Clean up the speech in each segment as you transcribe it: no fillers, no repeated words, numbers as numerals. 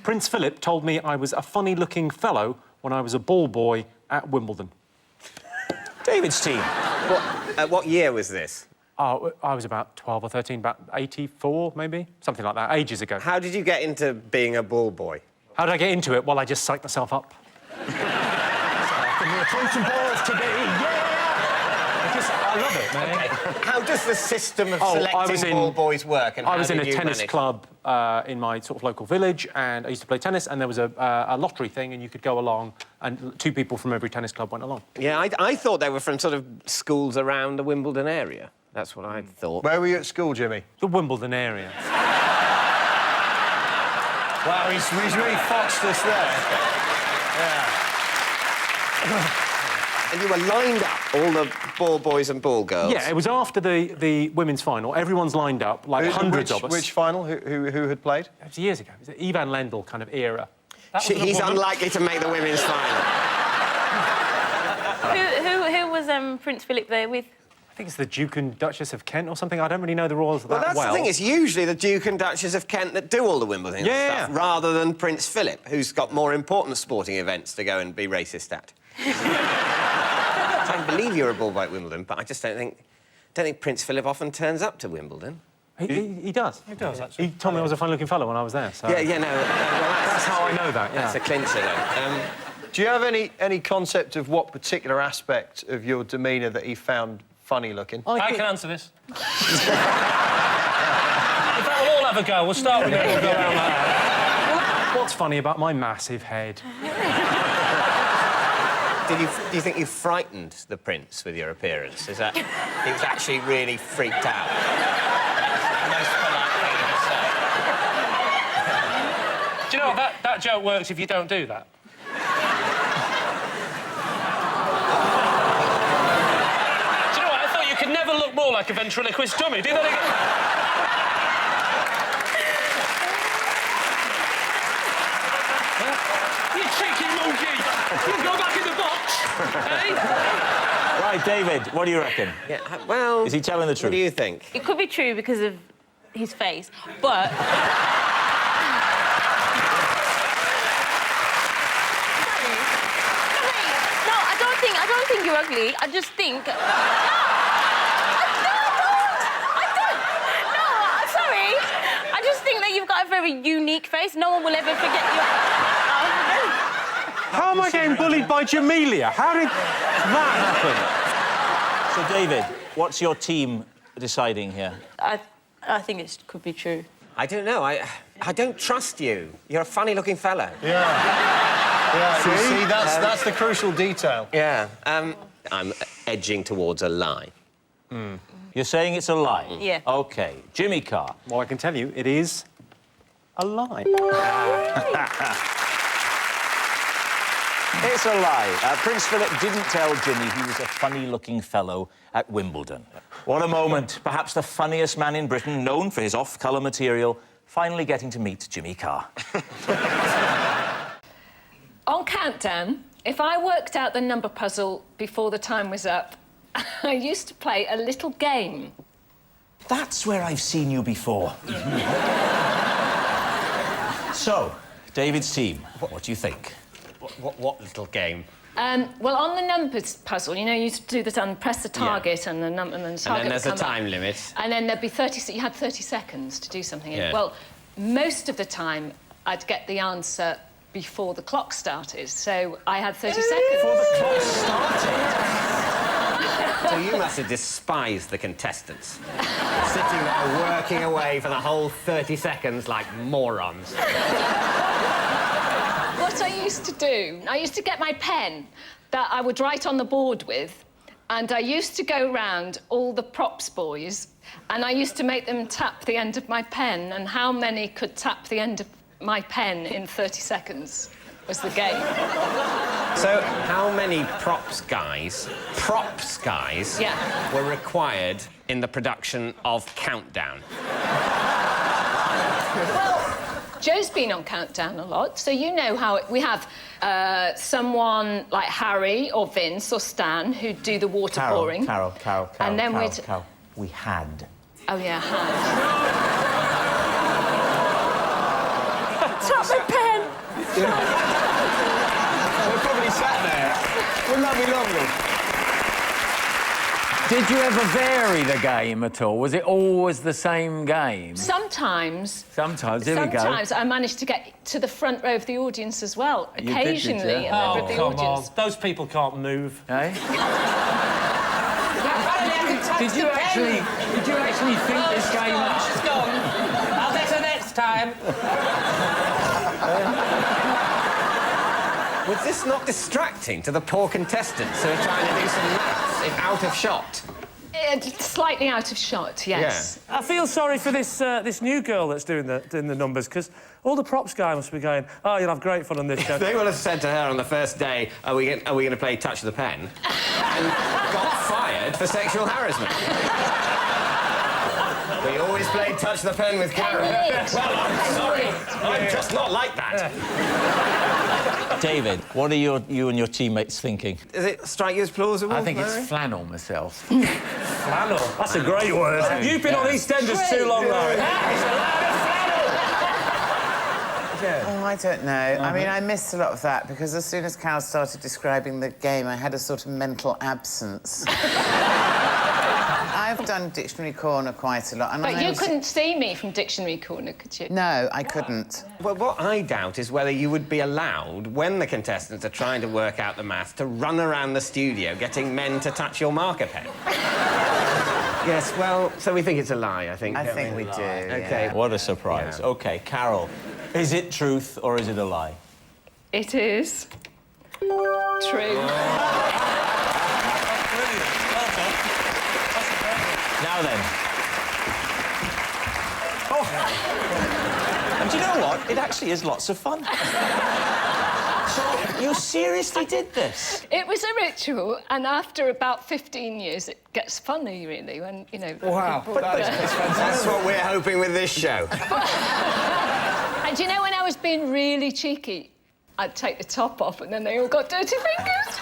Prince Philip told me I was a funny-looking fellow when I was a ball boy at Wimbledon. David's team. What year was this? Oh, I was about 12 or 13, about 84, maybe? Something like that, ages ago. How did you get into being a ball boy? How did I get into it? Well, I just psyched myself up. Some balls today, yeah! I love it, man. Okay. How does the system of selecting ball boys work? And I was in a tennis club in my sort of local village, and I used to play tennis, and there was a lottery thing, and you could go along, and 2 people from every tennis club went along. Yeah, I thought they were from sort of schools around the Wimbledon area. That's what I thought. Where were you at school, Jimmy? The Wimbledon area. Wow, he's really foxed us there. Yeah. And you were lined up, all the ball boys and ball girls? Yeah, it was after the women's final. Everyone's lined up, like hundreds of us. Which final? Who had played? It was years ago. It was the Ivan Lendl kind of era. He's unlikely to make the women's final. Who was Prince Philip there with? I think it's the Duke and Duchess of Kent or something. I don't really know the royals that well. That's the thing, it's usually the Duke and Duchess of Kent that do all the Wimbledon stuff, rather than Prince Philip, who's got more important sporting events to go and be racist at. I don't believe you're a ball boy at Wimbledon, but I just don't think Prince Philip often turns up to Wimbledon. He does. He does, actually. He told me I was a funny-looking fellow when I was there, so... Yeah, no... Well, that's how I know that, yeah. That's a clincher, then. Do you have any concept of what particular aspect of your demeanour that he found funny-looking? I can answer this. In fact, we'll all have a go. We'll start with you. We'll go around like that. What's funny about my massive head? Do you think you frightened the Prince with your appearance? Is that... He was actually really freaked out? Most polite thing to say. Do you know what? That joke works if you don't do that. Do you know what? I thought you could never look more like a ventriloquist dummy. Do that again. You cheeky monkey! You go back in the box, eh? Right, David, what do you reckon? Yeah, well... Is he telling the truth? What do you think? It could be true because of his face, but... I don't think you're ugly. I just think... No, I'm sorry. I just think that you've got a very unique face. No one will ever forget you. How am I getting bullied by Jamelia? How did that happen? So, David, what's your team deciding here? I think it could be true. I don't know. I don't trust you. You're a funny-looking fella. Yeah. Yeah, see, that's the crucial detail. Yeah. I'm edging towards a lie. You're saying it's a lie? Yeah. OK. Jimmy Carr. Well, I can tell you, it is a lie. It's a lie. Prince Philip didn't tell Jimmy he was a funny-looking fellow at Wimbledon. What a moment. Perhaps the funniest man in Britain, known for his off-colour material, finally getting to meet Jimmy Carr. On Countdown, if I worked out the number puzzle before the time was up, I used to play a little game. That's where I've seen you before. So, David's team, what do you think? What little game? Well, on the numbers puzzle, you know, you used to do the press the target and the number, and then the target. And then there's a would come time up. limit. And then there'd be 30. You had 30 seconds to do something. Yeah. Well, most of the time, I'd get the answer before the clock started, so I had 30 seconds. Before the clock started? So you must have despised the contestants. Sitting there working away for the whole 30 seconds like morons. What I used to do, I used to get my pen that I would write on the board with, and I used to go round all the props boys, and I used to make them tap the end of my pen, and how many could tap the end of my pen in 30 seconds was the game. So how many props guys Yeah. were required in the production of Countdown? Well, Joe's been on Countdown a lot, so you know how we have someone like Harry or Vince or Stan who do the water pouring. Carol. And then We had. Oh, yeah, had. Tap my pen! We're probably sat there. Wouldn't that be lovely? Did you ever vary the game at all? Was it always the same game? Sometimes. Sometimes, here we go. Sometimes I managed to get to the front row of the audience as well. You did, Occasionally, did you? a member of the Come audience. on, those people can't move. Eh? Did you actually think this game up? She's gone. I'll get her next time. Was this not distracting to the poor contestants who are trying to do some maths if out of shot? Slightly out of shot, yes. I feel sorry for this this new girl that's doing the numbers, because all the props guy must be going, oh, you'll have great fun on this show. They would have said to her on the first day, are we going to play Touch the Pen? And got fired for sexual harassment. We always played Touch the Pen with Karen. Well, I'm sorry. I'm just not like that. David, what are you and your teammates thinking? Does it strike you as plausible? I think Larry? it's flannel myself. Flannel. That's a great word. You've been on EastEnders too long, Larry. Oh, I don't know. I mean, I missed a lot of that because as soon as Carol started describing the game, I had a sort of mental absence. I've done Dictionary Corner quite a lot. And But you couldn't see me from Dictionary Corner, could you? No, I couldn't. Well, what I doubt is whether you would be allowed, when the contestants are trying to work out the maths, to run around the studio getting men to touch your marker pen. Yes, well, so we think it's a lie, I think. I think we do. OK. What a surprise. Yeah. OK, Carol, is it truth or is it a lie? It is true. Now then. Oh. And do you know what? It actually is lots of fun. So, you seriously did this? It was a ritual, and after about 15 years, it gets funny, really, when, you know... Wow. people- That's what we're hoping with this show. And do you know, when I was being really cheeky, I'd take the top off, and then they all got dirty fingers.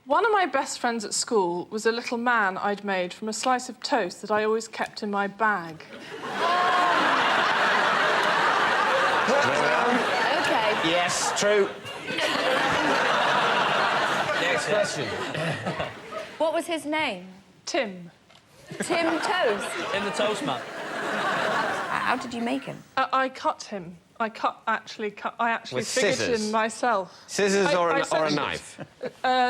One of my best friends at school was a little man I'd made from a slice of toast that I always kept in my bag. OK. Yes, true. Next question. What was his name? Tim. Tim Toast. In the toast man. How did you make him? I cut him. I actually With figured scissors? him myself. Scissors or a certainly- knife?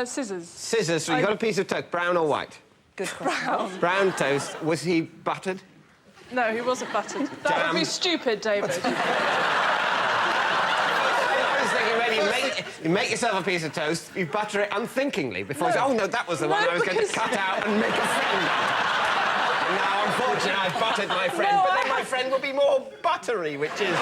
Scissors. Scissors, so you got a piece of toast, brown or white? Good question. Brown toast. Was he buttered? No, he wasn't buttered. That would be stupid, David. I was thinking maybe you make yourself a piece of toast, you butter it unthinkingly before you say, oh, no, that was the one I was going to cut out and make a friend out of. Now, unfortunately, I've buttered my friend, but then my friend will be more buttery, which is good.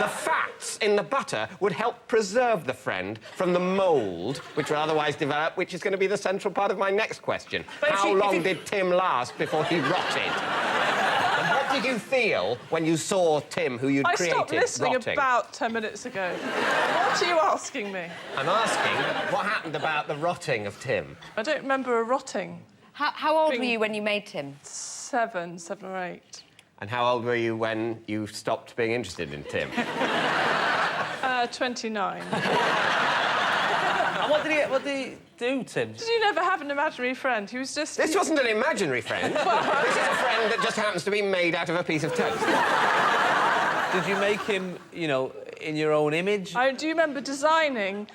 The fats in the butter would help preserve the friend from the mould, which will otherwise develop, which is going to be the central part of my next question. How long did Tim last before he rotted? And what did you feel when you saw Tim, who you'd created, I stopped listening rotting? about 10 minutes ago. What are you asking me? I'm asking what happened about the rotting of Tim. I don't remember a rotting. How old were you when you made Tim? 7 or 8. And how old were you when you stopped being interested in Tim? 29. And what did he do, Tim? Did you never have an imaginary friend? He was just... This wasn't an imaginary friend. This is a friend that just happens to be made out of a piece of toast. Did you make him, you know, in your own image? I do remember designing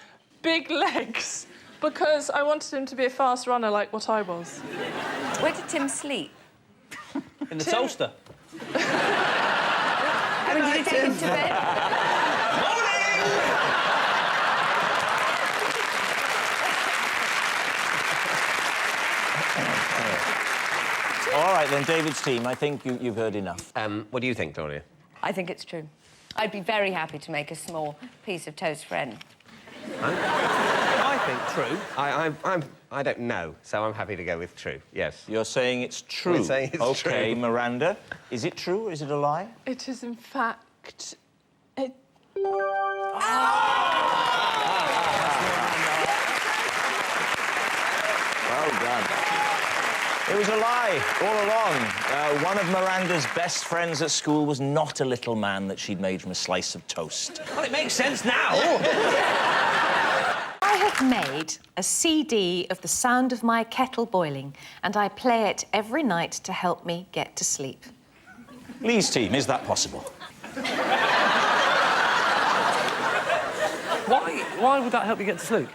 big legs because I wanted him to be a fast runner like what I was. Where did Tim sleep? In the toaster? I mean, did you take him to bed? All right, then, David's team, I think you've heard enough. What do you think, Gloria? I think it's true. I'd be very happy to make a small piece of toast friend. I think true. I don't know, so I'm happy to go with true, yes. You're saying it's true? We're saying it's OK, true. Miranda, is it true or is it a lie? It is, in fact... Well done. It was a lie all along. One of Miranda's best friends at school was not a little man that she'd made from a slice of toast. Well, it makes sense now. I have made a CD of the sound of my kettle boiling, and I play it every night to help me get to sleep. Lee's team, is that possible? Why would that help you get to sleep?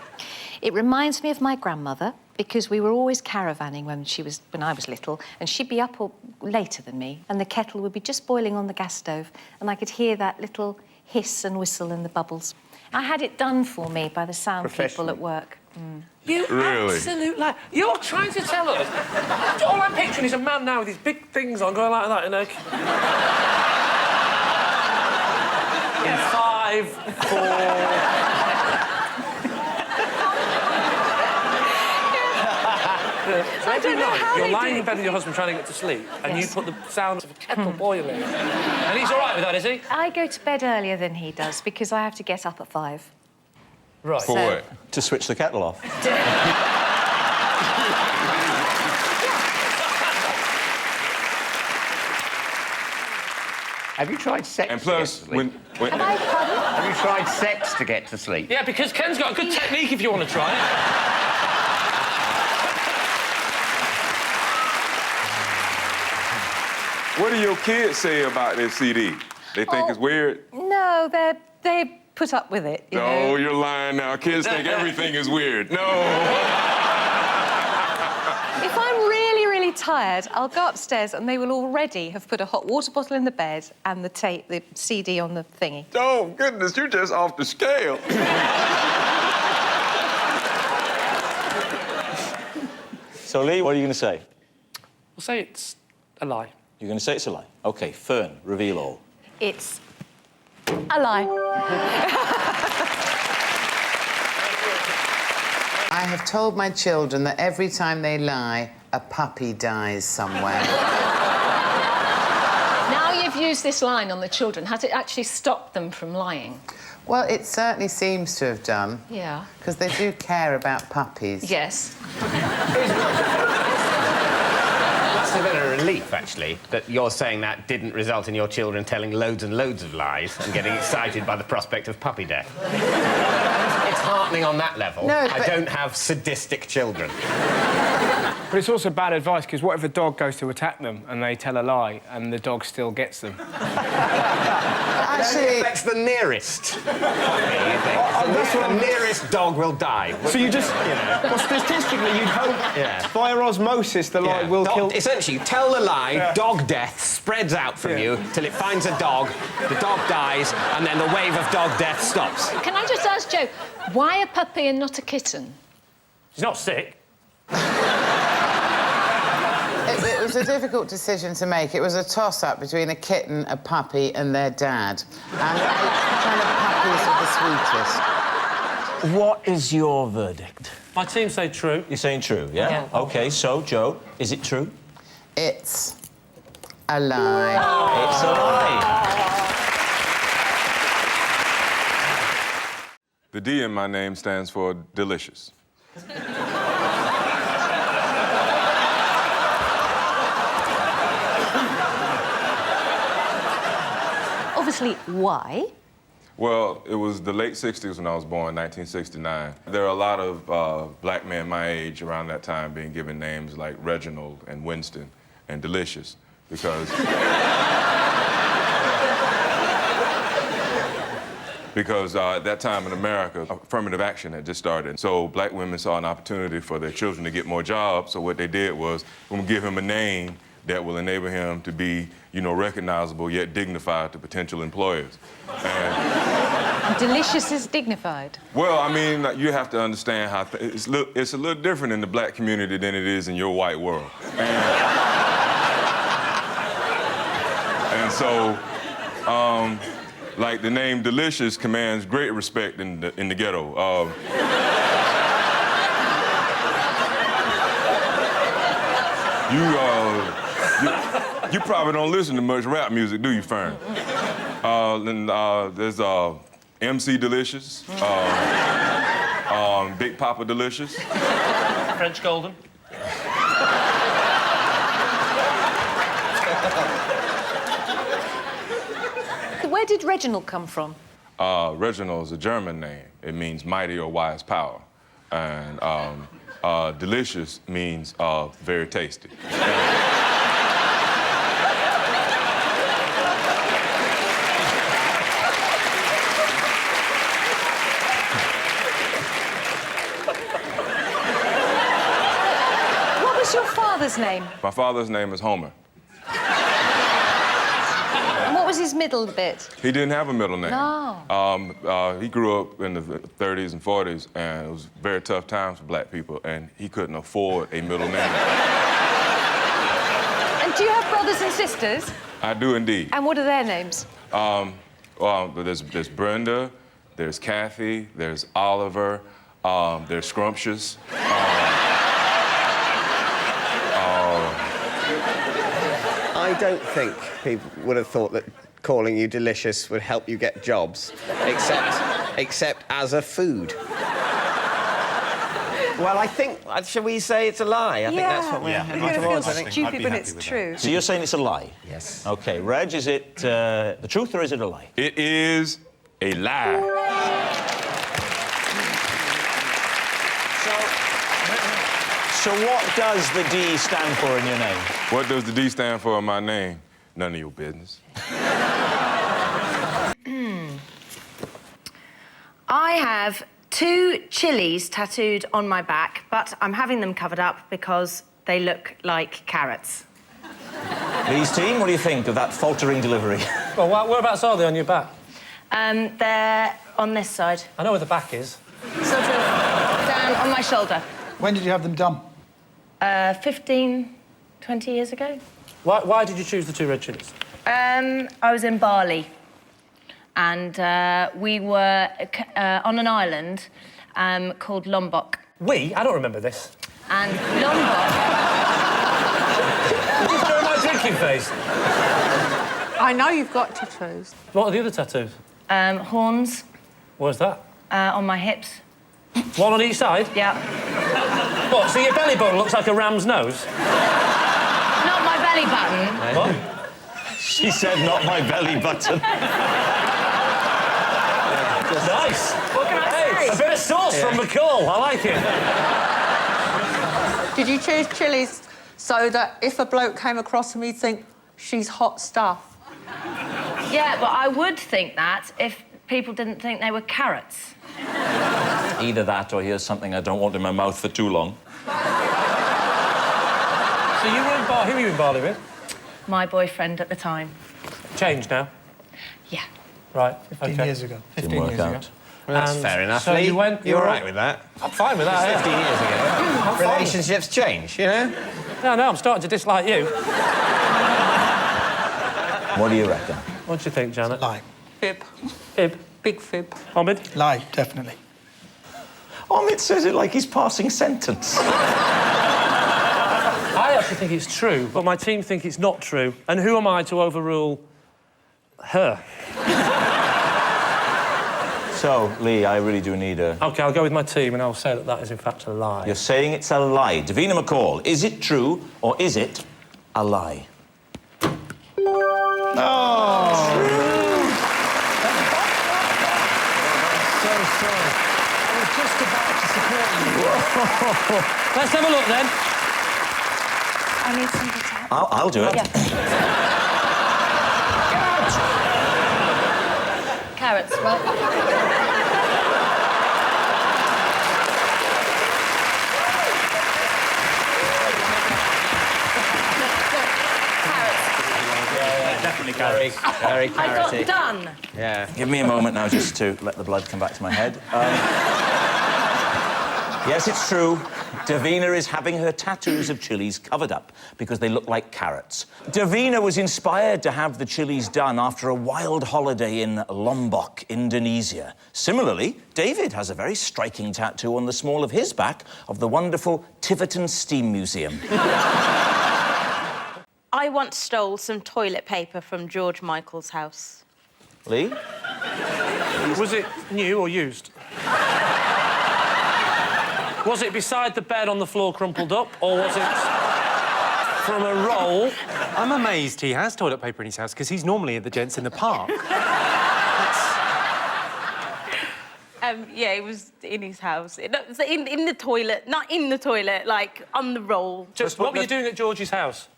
It reminds me of my grandmother, because we were always caravanning when I was little, and she'd be up later than me, and the kettle would be just boiling on the gas stove, and I could hear that little hiss and whistle and the bubbles. I had it done for me by the sound people at work. Mm. You Really? absolute lie. You're trying to tell us... All I'm picturing is a man now with these big things on, going like that, in 5, 4... I don't know how You're they lying do in bed with your husband trying to get to sleep, and Yes. you put the sound of a kettle boiling. And he's all right with that, is he? I go to bed earlier than he does, because I have to get up at 5. Right. For what? To switch the kettle off. Have you tried sex? And plus, when Have you tried sex to get to sleep? Yeah, because Ken's got a good technique if you want to try it. what do your kids say about this CD? They think it's weird? No, they put up with it, you No, know. you're lying now. Kids think everything is weird. No. If I'm really, really tired, I'll go upstairs and they will already have put a hot water bottle in the bed and the CD on the thingy. Oh, goodness, you're just off the scale. So, Lee, what are you going to say? We'll say it's a lie. You're going to say it's a lie? OK, Fern, reveal all. It's a lie. I have told my children that every time they lie, a puppy dies somewhere. Now you've used this line on the children, has it actually stopped them from lying? Well, it certainly seems to have done. Yeah. Because they do care about puppies. Yes. It's a bit of a relief, actually, that you're saying that didn't result in your children telling loads and loads of lies and getting excited by the prospect of puppy death. It's heartening on that level. No, I but... don't have sadistic children. But it's also bad advice, because what if a dog goes to attack them and they tell a lie and the dog still gets them? Actually... It affects the nearest puppy. The nearest dog will die. So you just... You know. Well, statistically, you'd hope via osmosis the lie will kill... Essentially, you tell the lie, dog death spreads out from you till it finds a dog, the dog dies, and then the wave of dog death stops. Can I just ask Joe, why a puppy and not a kitten? She's not sick. It was a difficult decision to make. It was a toss-up between a kitten, a puppy, and their dad. And kind of puppies are the sweetest. What is your verdict? My team say true. You're saying true, yeah? OK, so, Joe, is it true? It's a lie. It's a lie. The D in my name stands for delicious. Obviously, why? Well, it was the late 60s when I was born, 1969. There are a lot of black men my age around that time being given names like Reginald and Winston and Delicious because... because at that time in America, affirmative action had just started. So black women saw an opportunity for their children to get more jobs. So what they did was, we're gonna give him a name that will enable him to be, you know, recognizable yet dignified to potential employers. And, Delicious is dignified. well, I mean, you have to understand how it's a little different in the black community than it is in your white world. And so, like the name Delicious commands great respect in the ghetto. You probably don't listen to much rap music, do you, Fern? Then there's MC Delicious, Big Papa Delicious. French Golden. Where did Reginald come from? Reginald is a German name. It means mighty or wise power. And delicious means very tasty. What was your father's name? My father's name is Homer. And what was his middle bit? He didn't have a middle name. No. He grew up in the 30s and 40s, and it was very tough times for black people, and he couldn't afford a middle name. And do you have brothers and sisters? I do indeed. And what are their names? There's Brenda, there's Kathy, there's Oliver, there's Scrumptious. I don't think people would have thought that calling you delicious would help you get jobs, except as a food. Well, I think, shall we say it's a lie? I think that's what we're heading towards. I think. Stupid when it's true. So you're saying it's a lie? Yes. OK, Reg, is it the truth or is it a lie? It is a lie. So what does the D stand for in your name? What does the D stand for in my name? None of your business. I have 2 chilies tattooed on my back, but I'm having them covered up because they look like carrots. Lee's team, what do you think of that faltering delivery? Well, whereabouts are they on your back? They're on this side. I know where the back is. Sort of down on my shoulder. When did you have them done? 15, 20 years ago. Why did you choose the 2 red chilies? I was in Bali, and we were on an island called Lombok. We? I don't remember this. And Lombok... You're just doing my drinking face. I know you've got tattoos. What are the other tattoos? Horns. Where's that? On my hips. One on each side? Yeah. What, so your belly button looks like a ram's nose? Not my belly button. What? She said, not my belly button. Nice. What can I say? A bit of sauce from McCall. I like it. Did you choose chilies so that if a bloke came across them, he'd think, she's hot stuff? Yeah, well, I would think that if people didn't think they were carrots. Either that or here's something I don't want in my mouth for too long. So you were in Bali. Who were you in Bali with? My boyfriend at the time. Changed now? Yeah. Right. 15 years ago. 15 Didn't work years out. ago. Well, that's fair enough, So Lee. you went... You're all right with that? I'm fine with that, 15 years ago. I'm fine. Relationships change, you know? No, I'm starting to dislike you. What do you reckon? What do you think, Janet? Lie. Fib. Fib. Big fib. Ahmed? Lie, definitely. Ahmed says it like he's passing sentence. I actually think it's true, but my team think it's not true. And who am I to overrule her? So, Lee, I really do need a... OK, I'll go with my team and I'll say that that is, in fact, a lie. You're saying it's a lie. Davina McCall, is it true or is it a lie? Oh! So sorry. I was just about to support you. Let's have a look, then. I need somebody to help. I'll do it. Yeah. Carrots, well... Definitely carrots. Very I got carroty. done. Yeah. Give me a moment now just to let the blood come back to my head. Yes, it's true. Davina is having her tattoos of chilies covered up because they look like carrots. Davina was inspired to have the chilies done after a wild holiday in Lombok, Indonesia. Similarly, David has a very striking tattoo on the small of his back of the wonderful Tiverton Steam Museum. I once stole some toilet paper from George Michael's house. Lee? Was it new or used? Was it beside the bed on the floor crumpled up, or was it from a roll. I'm amazed he has toilet paper in his house, because he's normally at the gents in the park. Yeah, it was in his house. In the toilet, not in the toilet, like on the roll. Just what were you doing at George's house?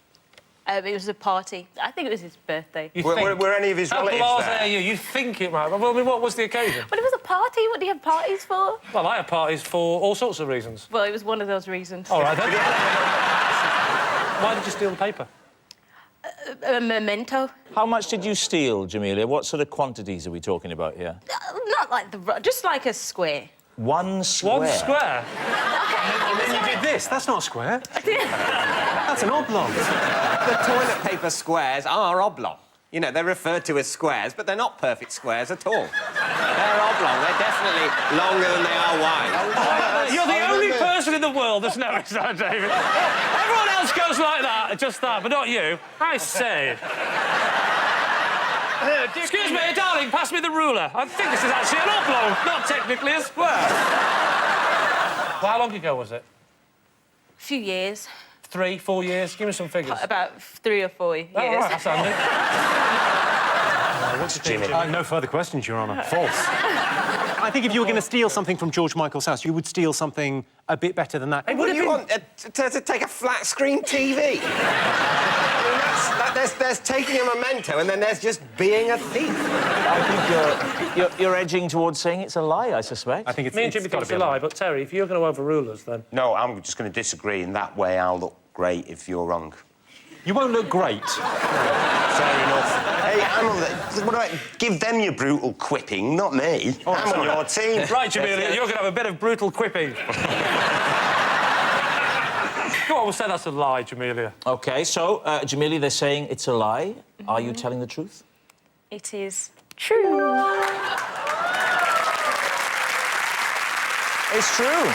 It was a party. I think it was his birthday. Were any of his relatives there? How blasé are you? You think it might. Well, I mean, what was the occasion? Well, it was a party. What do you have parties for? Well, I have parties for all sorts of reasons. Well, it was one of those reasons. All right, then. Why did you steal the paper? A memento. How much did you steal, Jamelia? What sort of quantities are we talking about here? Not like just like a square. One square? One square? And then you did this. That's not a square. That's an oblong. The toilet paper squares are oblong. You know, they're referred to as squares, but they're not perfect squares at all. They're oblong. They're definitely longer than they are wide. You're the only person in the world that's noticed that, David. Everyone else goes like that, just that, but not you. I say. Excuse me, darling, pass me the ruler. I think this is actually an oblong, not technically a square. Well, how long ago was it? A few years. 3, 4 years? Give me some figures. About 3 or 4 years. Oh, right, that's handy. What's Jimmy? No further questions, Your Honour. False. I think if you were going to steal something from George Michael's house, you would steal something a bit better than that. Hey, what do you want? To take a flat-screen TV? I mean, there's taking a memento, and then there's just being a thief. I think you're edging towards saying it's a lie, I suspect. I think it's Me and Jimmy think it's a lie, but Terry, if you're going to overrule us, then... No, I'm just going to disagree. In that way, I'll look great if you're wrong. You won't look great. Fair enough. Hey, what about give them your brutal quipping, not me. Oh, I'm on your team. Right, Jamelia, you're going to have a bit of brutal quipping. Go on, we'll say that's a lie, Jamelia. OK, so, Jamelia, they're saying it's a lie. Are you telling the truth? It is true. It's true.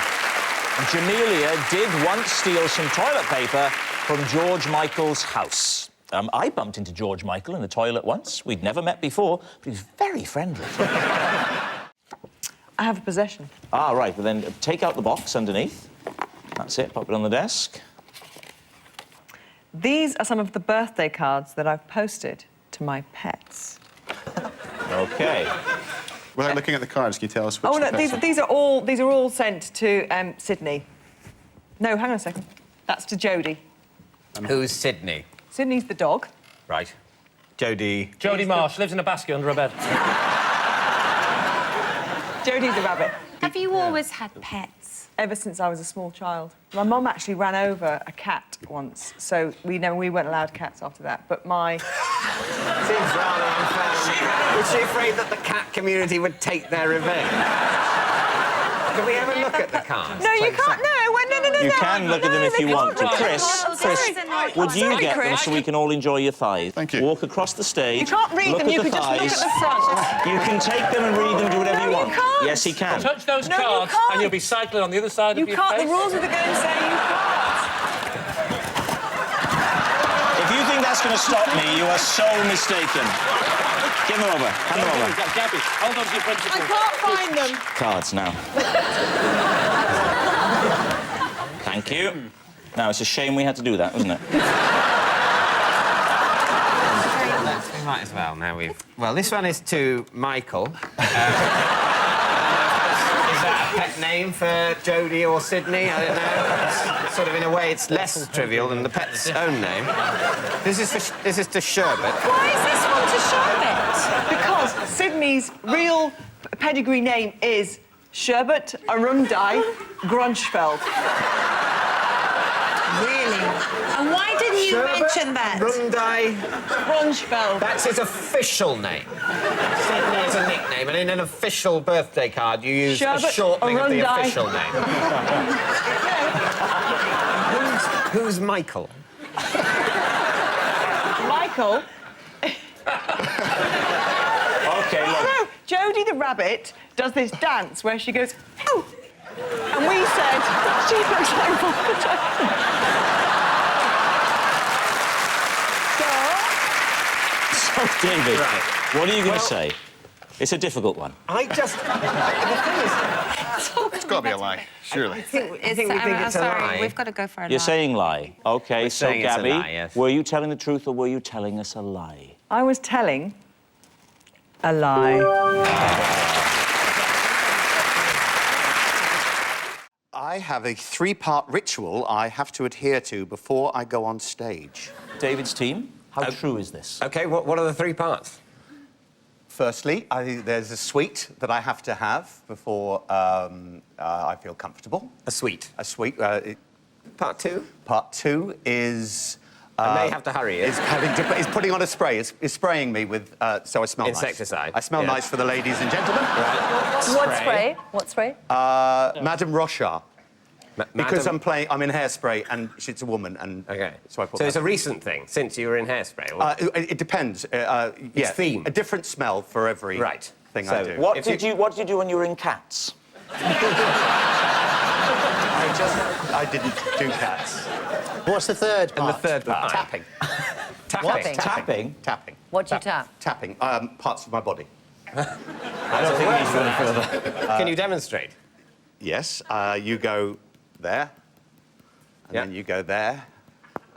Jamelia did once steal some toilet paper from George Michael's house. I bumped into George Michael in the toilet once. We'd never met before, but he was very friendly. I have a possession. Ah, right. Well, then take out the box underneath. That's it. Pop it on the desk. These are some of the birthday cards that I've posted to my pets. OK. Without looking at the cards, can you tell us which Oh, no, the pets are? these are all sent to Sydney. No, hang on a second. That's to Jodie. Who's Sydney? Sydney's the dog. Right. Jodie. Jodie Marsh lives in a basket under a bed. Jodie's the rabbit. Have you always had pets? Ever since I was a small child. My mum actually ran over a cat once, so we weren't allowed cats after that. But my... Seems rather unfair. Was she afraid that the cat community would take their revenge? Can we ever look at the cards? No, you can't. No. You can look at them if you want to. Chris, would you get them so we can all enjoy your thighs? Thank you. Walk across the stage. You can't read them, you can just look at the front. You can take them and read them, do whatever you want. You can't. Yes, he can. Touch those cards and you'll be cycling on the other side of your can't. face. The rules of the game say you can't. If you think that's going to stop me, you are so mistaken. Give them over. Hand them over. Gabby, hold on to your principles. I can't find them. Cards now. Thank you. Now, it's a shame we had to do that, wasn't it? We might as well, now we've... Well, this one is to Michael. Is that a pet name for Jodie or Sydney? I don't know. It's sort of, in a way, it's less trivial than the pet's own name. This is to Sherbet. Why is this one to Sherbet? Because Sydney's real pedigree name is Sherbet Arundai Grunchfeld. Really? And why didn't you mention that? Arundai Grunchfeld. That's his official name. Sydney is a nickname, and in an official birthday card, you use a shortening of the official name. Who's Michael? Michael? OK, look. No, Jodie the rabbit does this dance where she goes, oh! And we said, she looks like Voldemort. So, David, what are you going to say? It's a difficult one. I just... the thing is... It's got to be a lie, surely. I think we think it's a lie. We've got to go for a lie. You're saying lie. OK, We're so saying it's a Gabby, lie, yes. were you telling the truth or were you telling us a lie? I was telling a lie. I have a 3-part ritual I have to adhere to before I go on stage. David's team, how true is this? OK, what are the 3 parts? Firstly, there's a sweet that I have to have before I feel comfortable. A sweet? A sweet. Part 2? Part 2 is... I may have to hurry. Is putting on a spray. Is spraying me with... so I smell nice. Insecticide. I smell nice for the ladies and gentlemen. Right. What spray? What spray? Madame Rochard. Because I'm in Hairspray and she's a woman, and OK. so I put. So it's a recent thing since you were in Hairspray. Or... It depends. It's theme. A different smell for every thing I do. What did you do when you were in Cats? I didn't do Cats. What's the third part? And the third part? Tapping. Tapping. Tapping? Tapping. What do you tap? Tapping. Parts of my body. I don't think we need to go any further. Can you demonstrate? Yes. You go there, and then you go there,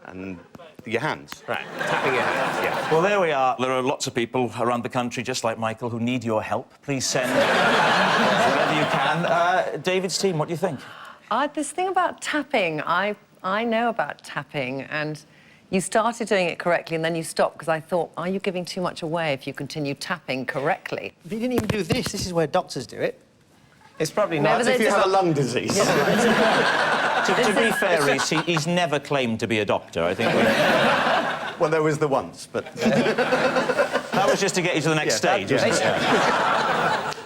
and your hands. Right. Tapping your hands, yeah. Well, there we are. There are lots of people around the country, just like Michael, who need your help. Please send whatever you can. David's team, what do you think? This thing about tapping, I know about tapping, and you started doing it correctly and then you stopped because I thought, are you giving too much away if you continue tapping correctly? But you didn't even do this. This is where doctors do it. It's probably No, not. but If you have a lung disease. To be fair, Reece, he's never claimed to be a doctor, I think. Well, there was the once, but... That was just to get you to the next stage, wasn't it?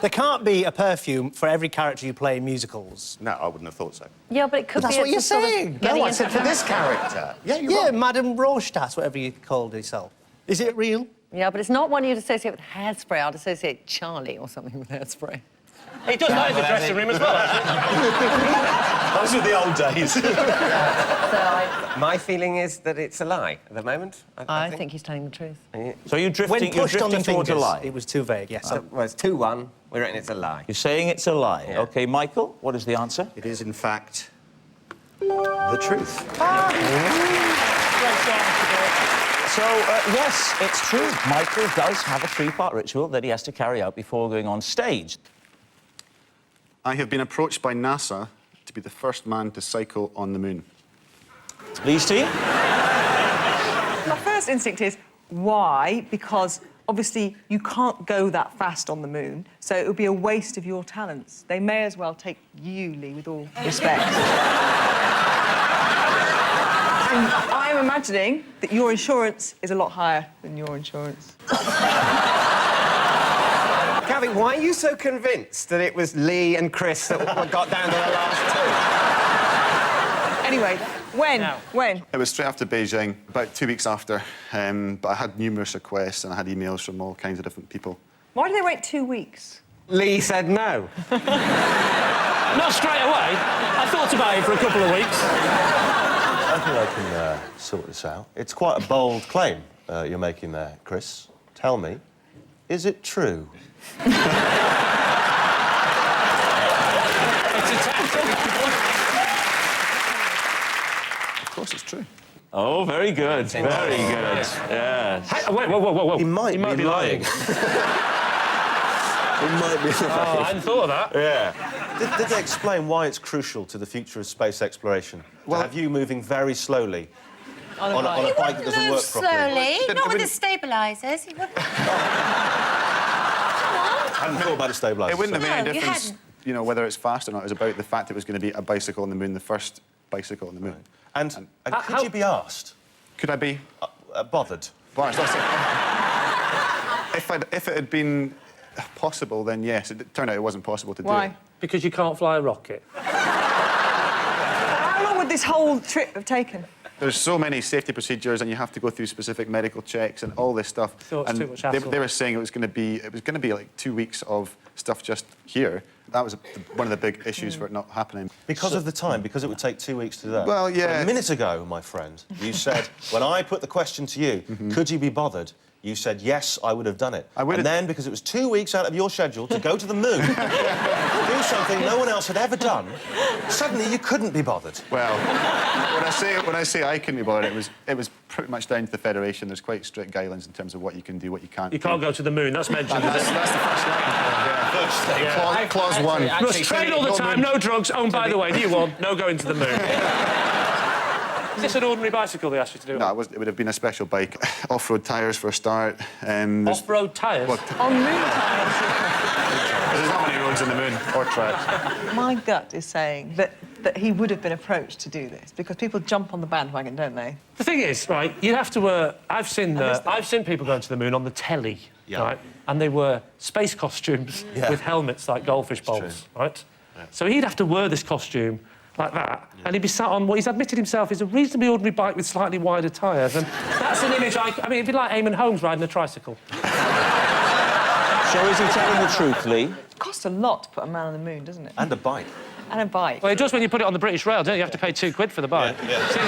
There can't be a perfume for every character you play in musicals. No, I wouldn't have thought so. Yeah, but it could That's be... what you're saying. No, I said for this character. Yeah, you're Yeah, right. Madame Rochtat, whatever you called yourself. Is it real? Yeah, but it's not one you'd associate with Hairspray. I'd associate Charlie or something with Hairspray. He does that in the dressing room as well, actually. Those were the old days. My feeling is that it's a lie at the moment. I think he's telling the truth. So you're drifting, When pushed on the towards a fingers, lie? it was too vague, yes. Well, it's 2-1. We reckon it's a lie. You're saying it's a lie. Yeah. OK, Michael, what is the answer? It is, in fact, the truth. So, yes, it's true. Michael does have a 3-part ritual that he has to carry out before going on stage. I have been approached by NASA to be the first man to cycle on the moon. Lee's team? My first instinct is, why? Because, obviously, you can't go that fast on the moon, so it would be a waste of your talents. They may as well take you, Lee, with all respect. And I'm imagining that your insurance is a lot higher than your insurance. Gabby, why are you so convinced that it was Lee and Chris that got down to the last 2? Anyway, when? It was straight after Beijing, about 2 weeks after, but I had numerous requests and I had emails from all kinds of different people. Why did they wait 2 weeks? Lee said no. Not straight away. I thought about it for a couple of weeks. I think I can sort this out. It's quite a bold claim you're making there, Chris. Tell me, is it true? It's a Of course it's true. Oh, very good. Very good. Yes. Hey, wait, whoa. He might be lying. He might be lying. Oh, I hadn't thought of that. Yeah. Did they explain why it's crucial to the future of space exploration? Well, to have you moving very slowly on a bike that doesn't work properly? Slowly, not with the stabilisers. He wouldn't... I hadn't thought about a stabiliser. It wouldn't have made No, any you difference, hadn't. you know, whether it's fast or not. It was about the fact it was going to be a bicycle on the moon, the first bicycle on the moon. And could you be asked? Could I be? Bothered? If it had been possible, then yes. It turned out it wasn't possible to do it. Why? Because you can't fly a rocket. How long would this whole trip have taken? There's so many safety procedures, and you have to go through specific medical checks and all this stuff. So it's and too much hassle. they were saying it was going to be like 2 weeks of stuff just here. That was one of the big issues for it not happening. Because of the time, because it would take 2 weeks to do that. Well, yeah. But a minute ago, my friend, you said, when I put the question to you, could you be bothered? You said, yes, I would have done it. And then, because it was 2 weeks out of your schedule to go to the moon, do something no one else had ever done, suddenly you couldn't be bothered. Well, when I say I couldn't be bothered, it was pretty much down to the Federation. There's quite strict guidelines in terms of what you can do, what you can't do. You can't go to the moon, that's mentioned. That's the first line. Yeah. First thing. Yeah. Clause 1. Must train all the time, no drugs. Oh, and by the way, new one, no going to the moon. Is this an ordinary bicycle they asked you to do? No, it would have been a special bike. Off-road tyres for a start. Off-road tyres? On moon tyres. There's not many roads in the moon, or tracks. My gut is saying that he would have been approached to do this, because people jump on the bandwagon, don't they? The thing is, right, you have to wear... I've seen people going to the moon on the telly, right? And they wear space costumes with helmets like goldfish bowls, right? Yeah. So he'd have to wear this costume like that, and he'd be sat on what he's admitted himself is a reasonably ordinary bike with slightly wider tyres, and that's an image I mean, it'd be like Eamon Holmes riding a tricycle. So is he telling the truth, Lee? It costs a lot to put a man on the moon, doesn't it? And a bike. And a bike. Well, it does when you put it on the British Rail, don't you? You have to pay £2 for the bike. Yeah. See,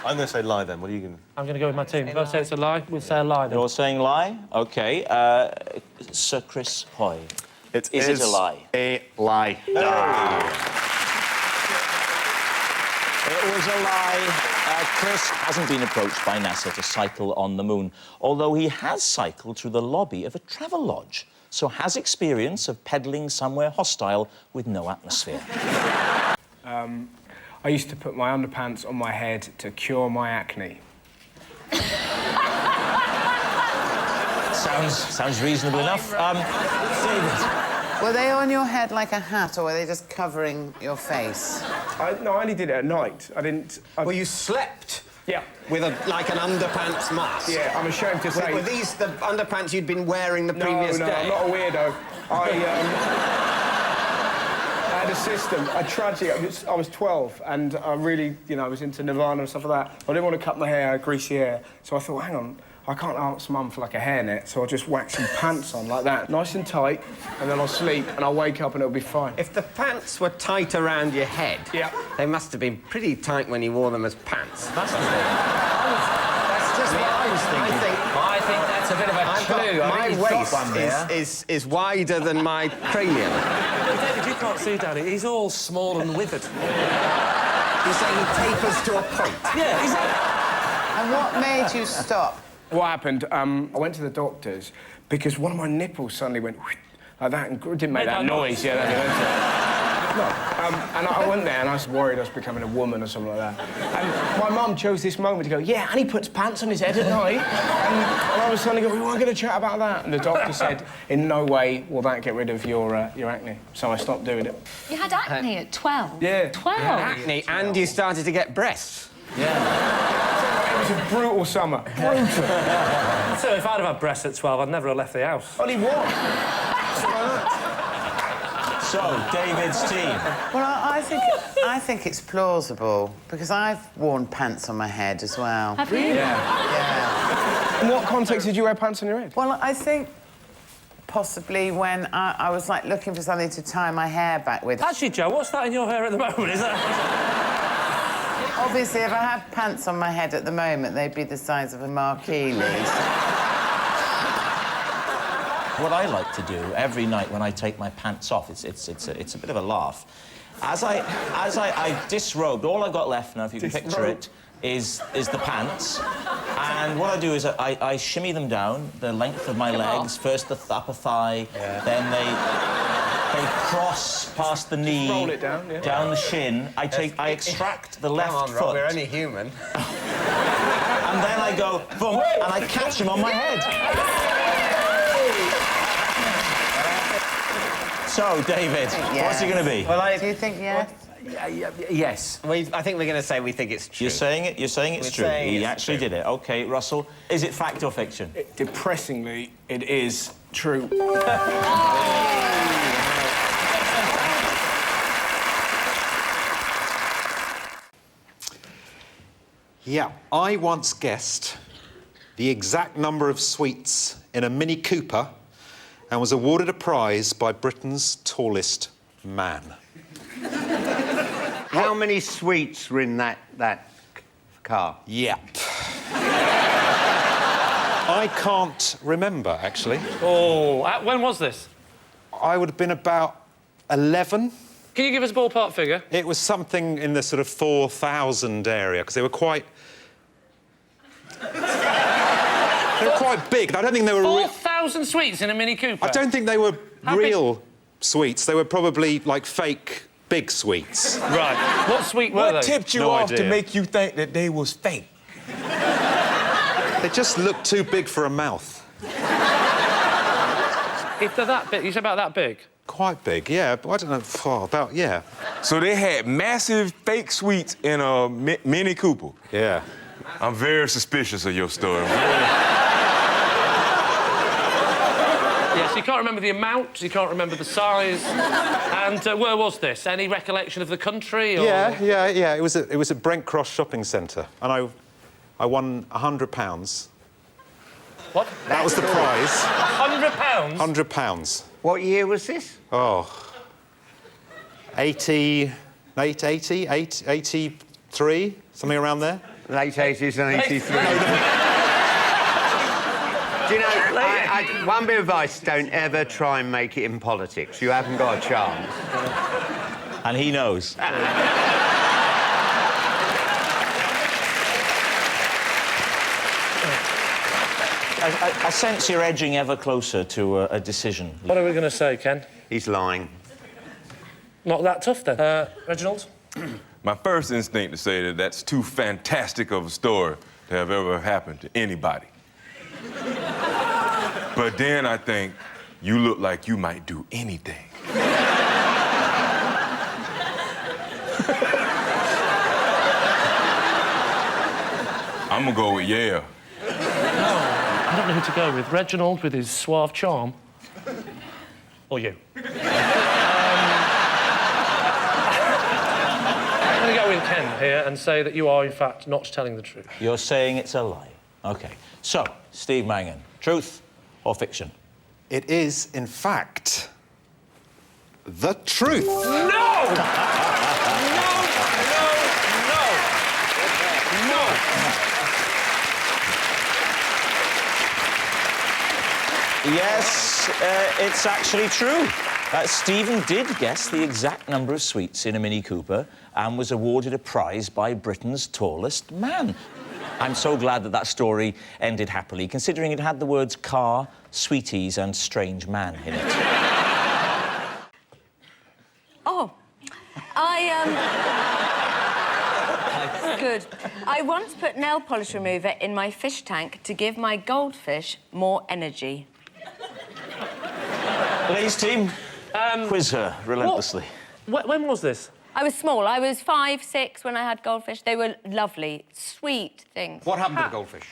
I'm going to say lie, then. What are you going to... I'm going to go with my team. If I say it's a lie, we'll say a lie, then. You're saying lie? OK. Sir Chris Hoy. Is it a lie? A lie. It was a lie. Chris hasn't been approached by NASA to cycle on the moon, although he has cycled through the lobby of a travel lodge, so has experience of pedalling somewhere hostile with no atmosphere. I used to put my underpants on my head to cure my acne. Sounds reasonable enough. David. Were they on your head like a hat, or were they just covering your face? No, I only did it at night. I didn't... Well, you slept? Yeah. With like an underpants mask? Yeah, I'm ashamed to say... Were these the underpants you'd been wearing the previous day? No, I'm not a weirdo. I had a system. I was 12, and I really, I was into Nirvana and stuff like that. I didn't want to cut my hair, greasy hair, so I thought, hang on, I can't ask Mum for, like, a hairnet, so I'll just whack some pants on like that, nice and tight, and then I'll sleep, and I'll wake up and it'll be fine. If the pants were tight around your head, they must have been pretty tight when you wore them as pants. Must have been. That's just what I was thinking. I think that's a bit of a clue. My waist is wider than my cranium. David, you can't see Danny. He's all small and withered. You're saying he tapers to a point? Yeah, exactly. And what made you stop? What happened, I went to the doctors because one of my nipples suddenly went like that and didn't make that noise. Yeah, and I went there and I was worried I was becoming a woman or something like that. And my mum chose this moment to go, yeah, and he puts pants on his head at night. And I was suddenly going, we weren't going to chat about that. And the doctor said, in no way will that get rid of your acne. So I stopped doing it. You had acne at 12? Yeah. 12? Acne, and you started to get breasts. Yeah. It was a brutal summer. Brutal. So if I'd have had breasts at 12, I'd never have left the house. Only what? So, David's team. Well, I think it's plausible, because I've worn pants on my head as well. Have you? Yeah. In what context did you wear pants on your head? Well, I think possibly when I was, like, looking for something to tie my hair back with. Actually, Joe, what's that in your hair at the moment? Is that... Obviously, if I had pants on my head at the moment, they'd be the size of a marquee, Liz. What I like to do every night when I take my pants off, it's a bit of a laugh. As I disrobed, all I've got left now, if you can picture it, is the pants. And what I do is I shimmy them down the length of my legs. First the upper thigh, then they cross past the knee, roll it down the shin. I extract the left Rob, foot. we're only human. And then I go, boom, and I catch him on my head. So, David, what's it going to be? Well, do you think yes? Yes. I think we're going to say we think it's true. You're saying it's true. He actually did it. OK, Russell, is it fact or fiction? Depressingly, it is true. Yeah, I once guessed the exact number of sweets in a Mini Cooper and was awarded a prize by Britain's tallest man. How many sweets were in that car? Yep. I can't remember, actually. Oh, when was this? I would have been about 11. Can you give us a ballpark figure? It was something in the sort of 4,000 area, because they were quite... they were quite big. I don't think they were... 4,000 sweets in a Mini Cooper? I don't think they were real sweets. They were probably, like, fake big sweets. Right. What sweet were they? What tipped you off to make you think that they was fake? They just looked too big for a mouth. If they're that big, you said about that big? Quite big, yeah. But I don't know, about, yeah. So they had massive fake sweets in a Mini Cooper? Yeah. I'm very suspicious of your story. Yes, you can't remember the amount, you can't remember the size. And where was this? Any recollection of the country? Or... Yeah. It was at Brent Cross Shopping Centre, and I won £100. What? That was the prize. £100? £100. What year was this? Oh, 83, something around there. Late 80s and 83. Do you know, one bit of advice, don't ever try and make it in politics. You haven't got a chance. And he knows. I sense you're edging ever closer to a decision. What are we going to say, Ken? He's lying. Not that tough, then. Reginald? My first instinct to say that that's too fantastic of a story to have ever happened to anybody. But then I think you look like you might do anything. I'm gonna go with yeah. I don't know who to go with. Reginald with his suave charm. Or you. I'm going to go with Ken here and say that you are, in fact, not telling the truth. You're saying it's a lie. OK. So, Steve Mangan, truth or fiction? It is, in fact, the truth. No! No! Yes, it's actually true. Stephen did guess the exact number of sweets in a Mini Cooper and was awarded a prize by Britain's tallest man. I'm so glad that that story ended happily, considering it had the words car, sweeties and strange man in it. Oh, Good. I once put nail polish remover in my fish tank to give my goldfish more energy. Ladies team, quiz her relentlessly. When was this? I was small. I was 5, 6 when I had goldfish. They were lovely, sweet things. What happened to the goldfish?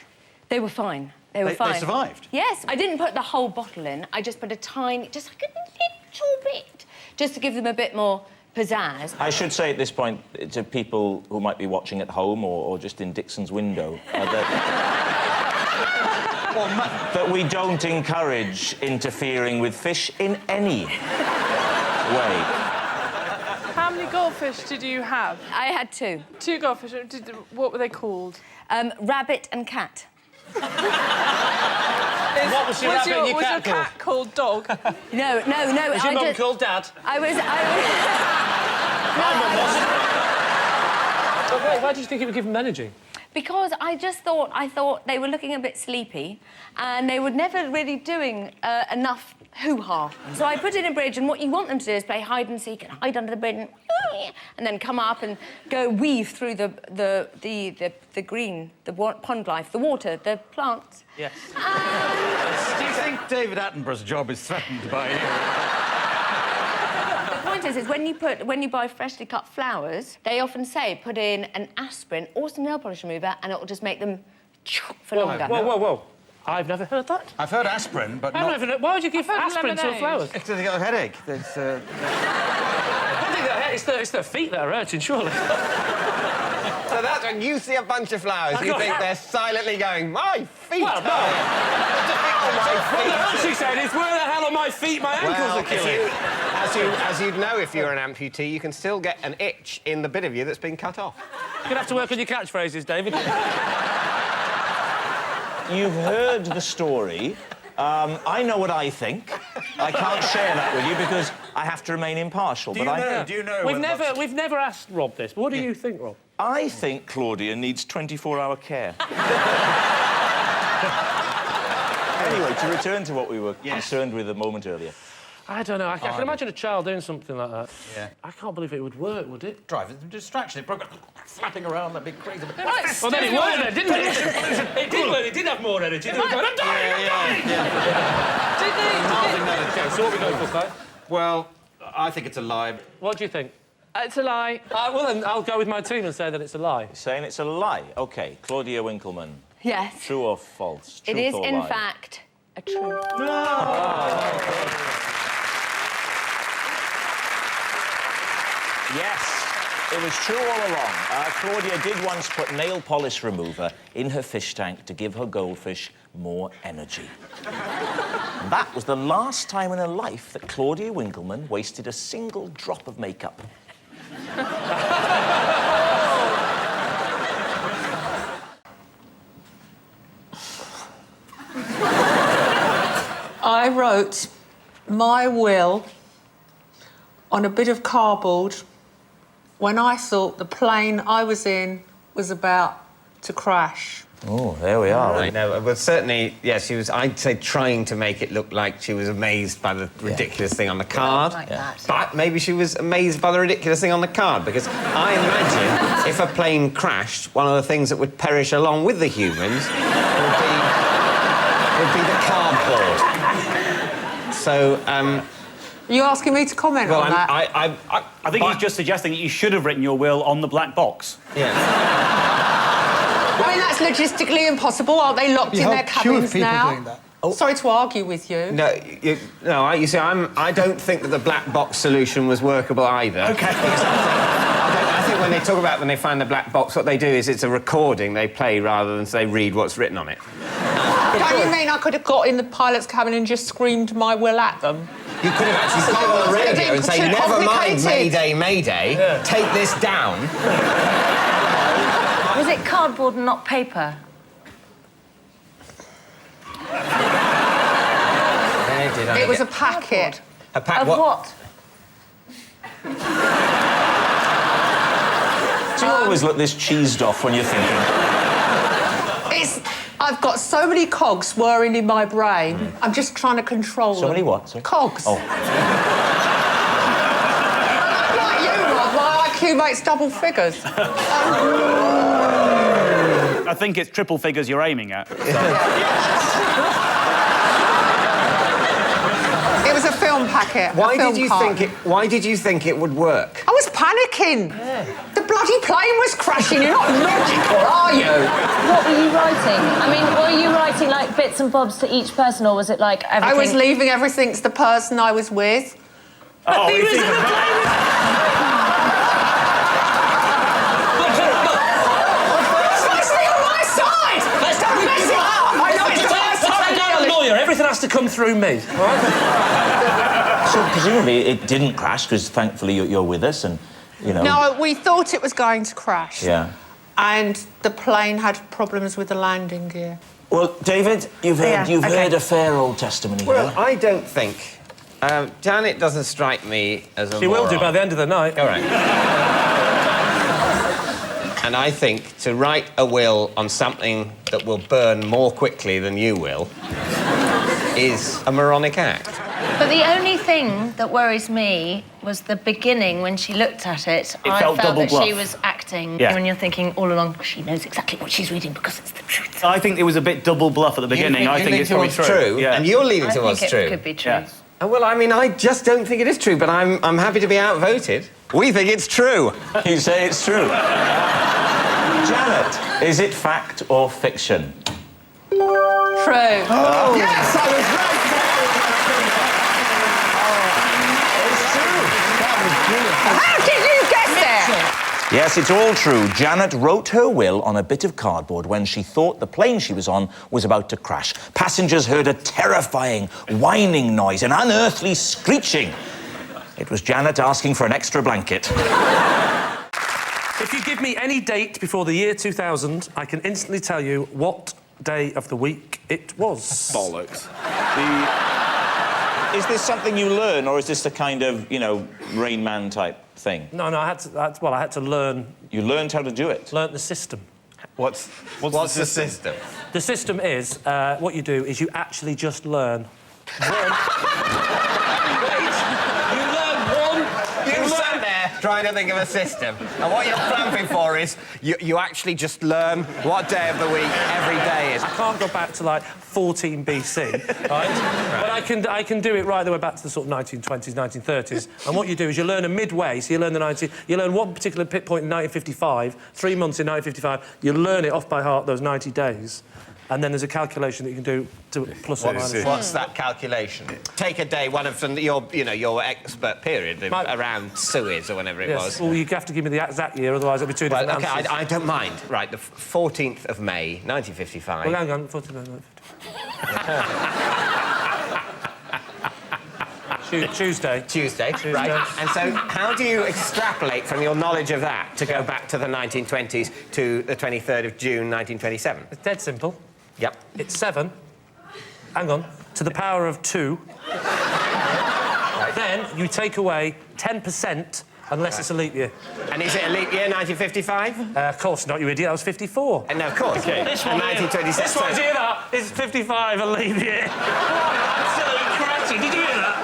They were fine. They were fine. They survived? Yes. I didn't put the whole bottle in. I just put a tiny, just like a little bit, just to give them a bit more pizzazz. I should say at this point to people who might be watching at home or just in Dixon's window that we don't encourage interfering with fish in any way. How many goldfish did you have? I had 2. 2 goldfish. What were they called? Rabbit and cat. What was your rabbit and your cat called? Cat called dog? No. Was your mum called Dad? I was... Why did you think it would give them energy? Because I thought they were looking a bit sleepy and they were never really doing enough hoo-ha. So I put it in a bridge, and what you want them to do is play hide and seek and hide under the bridge and then come up and go weave through the green, the pond life, the water, the plants. Yes. Do you think David Attenborough's job is threatened by you? The point is when you buy freshly cut flowers, they often say put in an aspirin or some nail polish remover, and it will just make them for longer. Whoa. I've never heard that. I've heard aspirin, but not... Why would you give aspirin to flowers? It's because they got a headache. I don't think it's their feet that are hurting, surely. So that's when you see a bunch of flowers, you think they're silently going, my feet! Well, no. What they're actually saying is, where the hell are my feet? My ankles are killing. As you'd know if you're an amputee, you can still get an itch in the bit of you that's been cut off. You're going to have to work on your catchphrases, David. You've heard the story. I know what I think. I can't share that with you because I have to remain impartial. Do you know? We've never asked Rob this, but what do you think, Rob? I think Claudia needs 24-hour care. Anyway, to return to what we were concerned with a moment earlier. I don't know. I can imagine a child doing something like that. Yeah. I can't believe it would work, would it? Driving them distraction. It broke flapping around that big crazy. Well, then it worked, then, didn't it? It did work. It did have more energy. They were going, I'm dying, I'm dying! Okay, so what are we going for, Clive? Well, I think it's a lie. What do you think? It's a lie. Well, then I'll go with my team and say that it's a lie. You're saying it's a lie? OK, Claudia Winkleman. Yes. True or false? It is, in fact, a truth. Yes, it was true all along. Claudia did once put nail polish remover in her fish tank to give her goldfish more energy. And that was the last time in her life that Claudia Winkleman wasted a single drop of makeup. I wrote my will on a bit of cardboard when I thought the plane I was in was about to crash. Oh, there we are. Right. No, but certainly, yes, she was, I'd say, trying to make it look like she was amazed by the ridiculous thing on the card. Like that. But maybe she was amazed by the ridiculous thing on the card, because I imagine if a plane crashed, one of the things that would perish along with the humans would be the cardboard. So, Are you asking me to comment on that? I think he's just suggesting that you should have written your will on the black box. Yeah. I mean, that's logistically impossible. Aren't they locked in their cabins now? Sorry to argue with you. No, you see, I don't think that the black box solution was workable either. OK. I think when they talk about when they find the black box, what they do is it's a recording they play rather than say read what's written on it. Don't you mean I could have got in the pilot's cabin and just screamed my will at them? You could have actually gone on the radio and say, never mind, Mayday, Mayday, take this down. Was it cardboard and not paper? It was a packet. A packet? Of what? Do you always look this cheesed off when you're thinking? I've got so many cogs whirring in my brain. I'm just trying to control them. So many what? Sorry? Cogs. Oh. Like you, Rob, my IQ makes double figures. I think it's triple figures you're aiming at. It was a film packet. Why did you think it would work? I was panicking. The bloody plane was crashing. You're not logical, are you? What were you writing? I mean, were you writing, like, bits and bobs to each person, or was it, like, everything? I was leaving everything to the person I was with. Oh, he was in the plane! Everything has to come through me, all right? So, presumably, it didn't crash, because thankfully you're with us and, you know... No, we thought it was going to crash. Yeah. And the plane had problems with the landing gear. Well, David, you've heard a fair old testimony Well, here. I don't think... Janet doesn't strike me as a She will do by the end of the night. All right. And I think to write a will on something that will burn more quickly than you will is a moronic act. But the only thing that worries me was the beginning when she looked at it. I felt felt double that bluff. she was acting. Yeah. When you're thinking all along, she knows exactly what she's reading because it's the truth. I think it was a bit double bluff at the beginning. I think it's probably true. Yeah. And you're leaning towards I think true. it could be true. Yeah. Well, I mean, I just don't think it is true, but I'm happy to be outvoted. We think it's true. You say it's true. Janet, is it fact or fiction? True. Oh. Yes, I was right. How did you guess that? Yes, it's all true. Janet wrote her will on a bit of cardboard when she thought the plane she was on was about to crash. Passengers heard a terrifying whining noise, an unearthly screeching. It was Janet asking for an extra blanket. If you give me any date before the year 2000, I can instantly tell you what day of the week it was. Bollocks. Is this something you learn, or is this the kind of, you know, Rain Man type thing? No, I had to learn... You learned how to do it? Learnt the system. What's the system? The system is, what you do is you actually just learn. You sat there trying to think of a system, and what you're clamping for is you actually just learn what day of the week every day is. I can't go back to, like, 14 BC, right? But I can do it right the way back to the sort of 1920s, 1930s. And what you do is you learn a midway, so you learn one particular pit point in 1955, 3 months in 1955, you learn it off by heart those 90 days. And then there's a calculation that you can do to plus or minus. What's that calculation? Take a day, one of your expert period around Suez or whenever it was. Well, you have to give me the exact year, otherwise it'll be two different answers. OK, I don't mind. Right, the 14th of May, 1955. Well, hang on, 14th of May, 1955. Tuesday, right. And so how do you extrapolate from your knowledge of that to go back to the 1920s to the 23rd of June, 1927? It's dead simple. Yep. It's 7, hang on, to the power of 2. Right. Then you take away 10% unless it's a leap year. And is it a leap year, 1955? Of course not, you idiot, that was 54. No, of course. Okay. This one here, 1927. This one's here, that is 55, a leap year. Absolute cratty, did you hear that?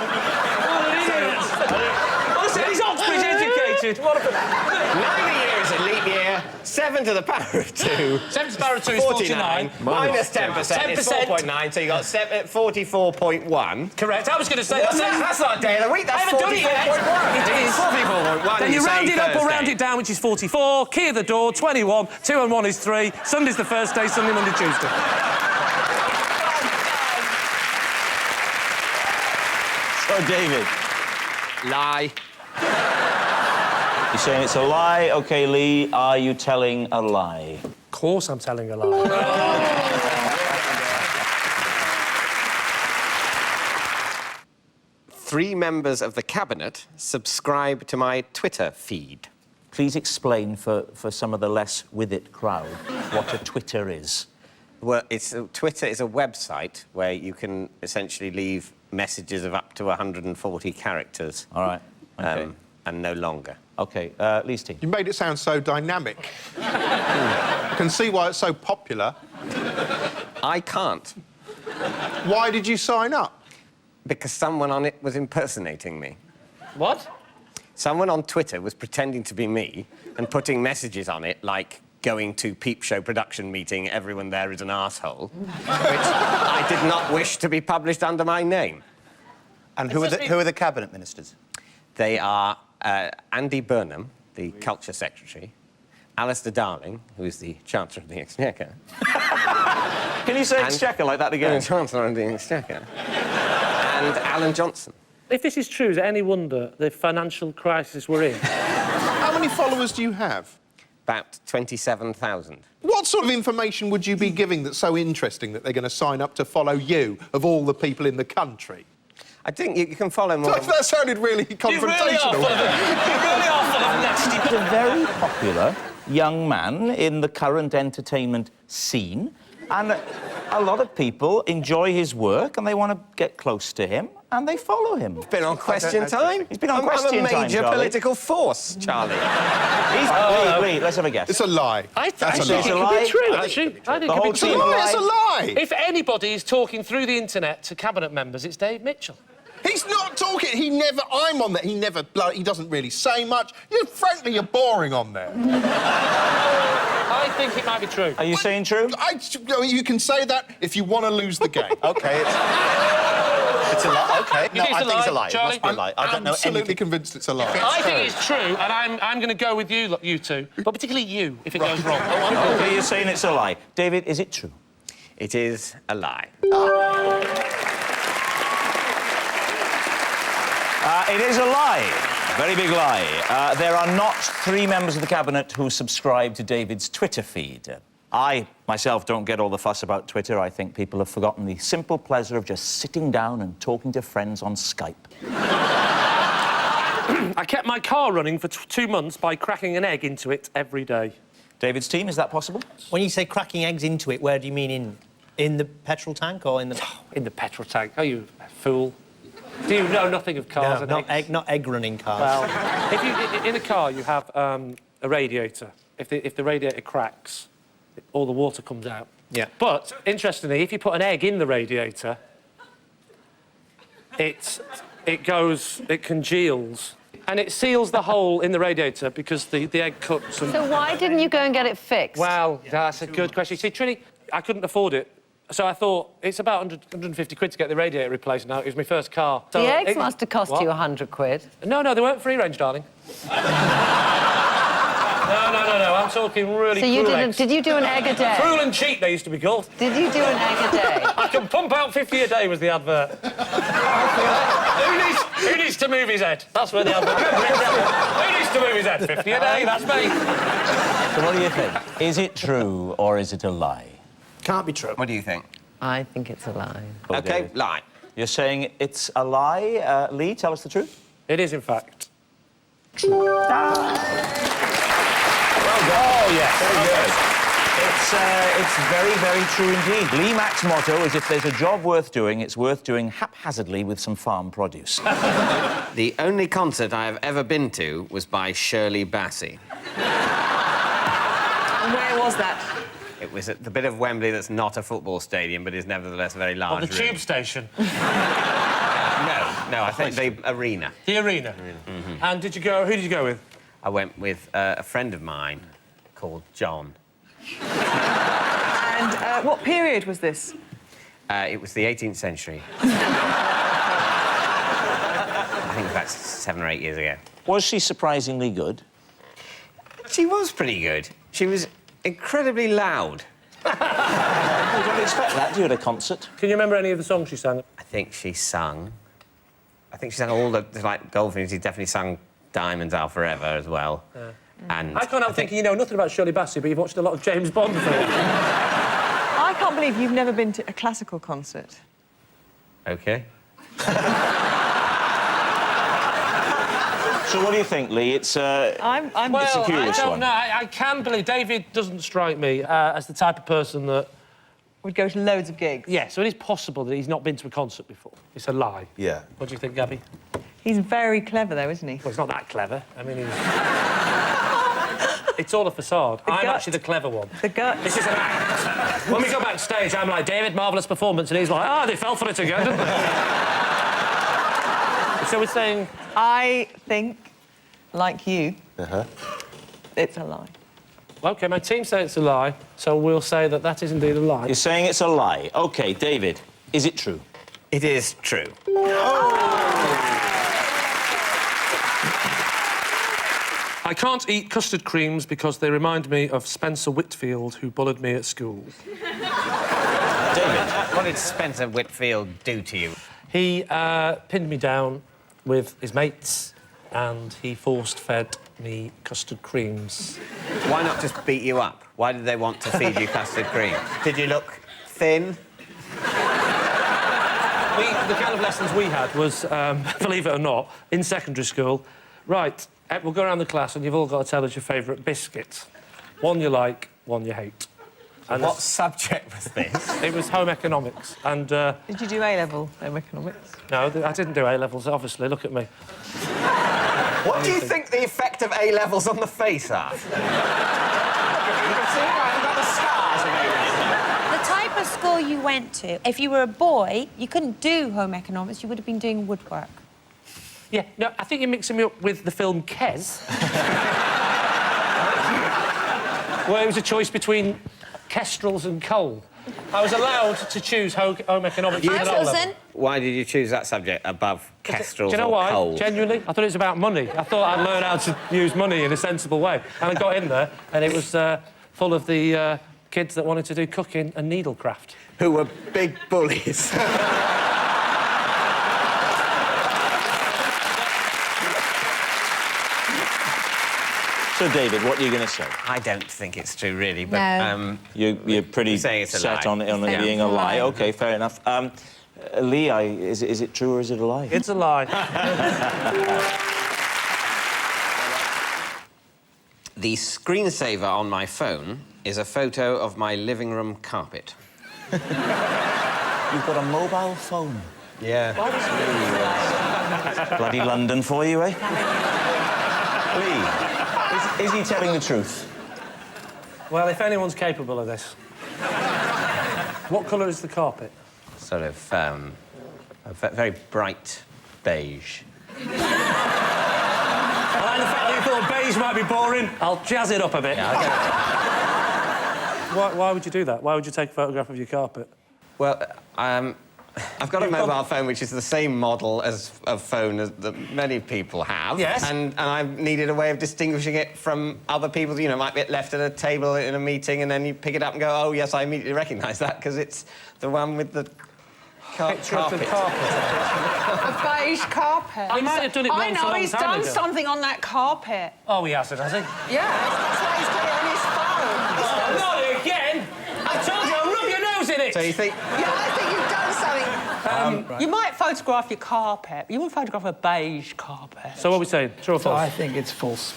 He's Oxbridge educated. What a... 90 years a leap year, 7 to the power of 2. 7 to the power of 2 is 49. Minus 10% is 4.9, so you got 44.1. Correct. I was going to say... That's not a day of the week, that's 44.1. It is. 44.1. Then you round it up or round it down, which is 44. Key of the door, 21. 2 and 1 is 3. Sunday's the first day, Sunday, Monday, Tuesday. So, David. Lie. You're saying it's a lie? OK, Lee, are you telling a lie? Of course I'm telling a lie. 3 members of the Cabinet subscribe to my Twitter feed. Please explain for some of the less with it crowd what a Twitter is. Well, Twitter is a website where you can essentially leave messages of up to 140 characters. All right. OK. And no longer. OK, Leasty. You made it sound so dynamic. I can see why it's so popular. I can't. Why did you sign up? Because someone on it was impersonating me. What? Someone on Twitter was pretending to be me and putting messages on it like going to peep show production meeting, everyone there is an arsehole, which I did not wish to be published under my name. And who are the Cabinet Ministers? They are Andy Burnham, the Culture Secretary, Alistair Darling, who is the Chancellor of the Exchequer. Can you say Exchequer like that again? Chancellor of the Exchequer. And Alan Johnson. If this is true, is it any wonder the financial crisis we're in? How many followers do you have? About 27,000. What sort of information would you be giving that's so interesting that they're going to sign up to follow you, of all the people in the country? I think you can follow more... That sounded really confrontational. You really are full of nasty... He's a very popular young man in the current entertainment scene, and a lot of people enjoy his work and they want to get close to him and they follow him. He's been on Question Time. He's been on Question Time, I'm a major political force, Charlie. Lee, let's have a guess. It's a lie. I That's think it could be true, actually. I think it could be true. It's a lie! If anybody is talking through the internet to Cabinet members, it's Dave Mitchell. He's not talking. I'm on there. He doesn't really say much. Frankly, you're boring on there. I think it might be true. Are you saying true? You can say that if you want to lose the game. OK, it's a lie. OK. No, I think it's a lie. Charlie? It must be a lie. I don't know absolutely convinced it's a lie. I think it's true, and I'm going to go with you two, but particularly you, if it goes wrong. OK, you're saying it's a lie. David, is it true? It is a lie. It is a lie. Very big lie. There are not 3 members of the Cabinet who subscribe to David's Twitter feed. I, myself, don't get all the fuss about Twitter. I think people have forgotten the simple pleasure of just sitting down and talking to friends on Skype. I kept my car running for 2 months by cracking an egg into it every day. David's team, is that possible? When you say cracking eggs into it, where do you mean in the petrol tank or in the... In the petrol tank. Oh, you fool. Do you know nothing of cars and eggs? Not egg-running cars. Well, if you, in a car, you have a radiator. If the radiator cracks, all the water comes out. Yeah. But, interestingly, if you put an egg in the radiator, it congeals. And it seals the hole in the radiator because the egg cuts and... So why didn't you go and get it fixed? Well, that's a good question. See, Trini, I couldn't afford it. So I thought, it's about 150 quid to get the radiator replaced now. It was my first car. So the eggs must have cost you 100 quid. No, they weren't free range, darling. No, I'm talking really cruel eggs. Did you do an egg a day? Cruel and cheap, they used to be called. Did you do an egg a day? I can pump out 50 a day was the advert. Who needs to move his head? That's where the advert... Who needs to move his head? 50 a day, that's me. So what do you think? Is it true or is it a lie? Can't be true. What do you think? I think it's a lie. OK, lie. You're saying it's a lie. Lee, tell us the truth. It is, in fact, true. Well done. Oh, yes. Very good. It's very, very true indeed. Lee Mack's motto is if there's a job worth doing, it's worth doing haphazardly with some farm produce. The only concert I have ever been to was by Shirley Bassey. And where was that? It was at the bit of Wembley that's not a football stadium, but is nevertheless a very large the tube station. No, I think the arena. The arena. Mm-hmm. And who did you go with? I went with a friend of mine called John. And what period was this? It was the 18th century. I think about 7 or 8 years ago. Was she surprisingly good? She was pretty good. She was incredibly loud. You don't expect that, do you, at a concert? Can you remember any of the songs she sang? I think she sang all the, like, Goldfinch. She definitely sang Diamonds Are Forever as well. And I can't help thinking you know nothing about Shirley Bassey, but you've watched a lot of James Bond films. I can't believe you've never been to a classical concert. OK. So what do you think, Lee? It's a curious one. No, I can believe David doesn't strike me as the type of person that would go to loads of gigs. Yeah, so it is possible that he's not been to a concert before. It's a lie. Yeah. What do you think, Gabby? He's very clever, though, isn't he? Well, he's not that clever. I mean, it's all a facade. I'm actually the clever one. The gut. This is an act. When we go backstage, I'm like, David, marvellous performance, and he's like, they fell for it again, didn't they? So we're saying... I think, like you, it's a lie. OK, my team say it's a lie, so we'll say that is indeed a lie. You're saying it's a lie. OK, David, is it true? It is true. I can't eat custard creams because they remind me of Spencer Whitfield, who bullied me at school. David, what did Spencer Whitfield do to you? He pinned me down with his mates and he force-fed me custard creams. Why not just beat you up? Why did they want to feed you custard cream? Did you look thin? The kind of lessons we had was, believe it or not, in secondary school, right, we'll go around the class and you've all got to tell us your favourite biscuit. One you like, one you hate. And what subject was this? It was home economics, and... Did you do A-level home economics? No, I didn't do A-levels, obviously. Look at me. What do you think the effect of A-levels on the face are? You can see I've got the scars of A-levels. The type of school you went to, if you were a boy, you couldn't do home economics, you would have been doing woodwork. Yeah, no, I think you're mixing me up with the film Ken. Where it was a choice between kestrels and coal. I was allowed to choose home economics. I wasn't. Why did you choose that subject above kestrels Do you know or why? coal? Genuinely, I thought it was about money. I thought I'd learn how to use money in a sensible way. And I got in there, and it was full of the kids that wanted to do cooking and needlecraft. Who were big bullies. So, David, what are you going to say? I don't think it's true, really, but... No. You're pretty saying it's a set lie. on it being a lie. OK, fair enough. Lee, is it true or is it a lie? It's a lie. The screensaver on my phone is a photo of my living room carpet. You've got a mobile phone? Yeah. Bloody London for you, eh? Lee, is he telling the truth? Well, if anyone's capable of this. What colour is the carpet? Sort of, a very bright beige. I like the fact that you thought beige might be boring. I'll jazz it up a bit. Yeah, Why would you do that? Why would you take a photograph of your carpet? Well, I've got a mobile phone which is the same model as a phone that many people have. Yes. And I needed a way of distinguishing it from other people. You know, might be left at a table in a meeting and then you pick it up and go, oh, yes, I immediately recognise that because it's the one with the carpet. A beige carpet. He might have done it once a long he's time done ago. something on that carpet. Oh, he hasn't, has he? Yeah, that's why he's got it on his phone. Oh, not again! I told you, I'll rub your nose in it! So you think... Yeah, I think you've done something. You might photograph your carpet, but you wouldn't photograph a beige carpet. So what are we saying? True or false? I think it's false.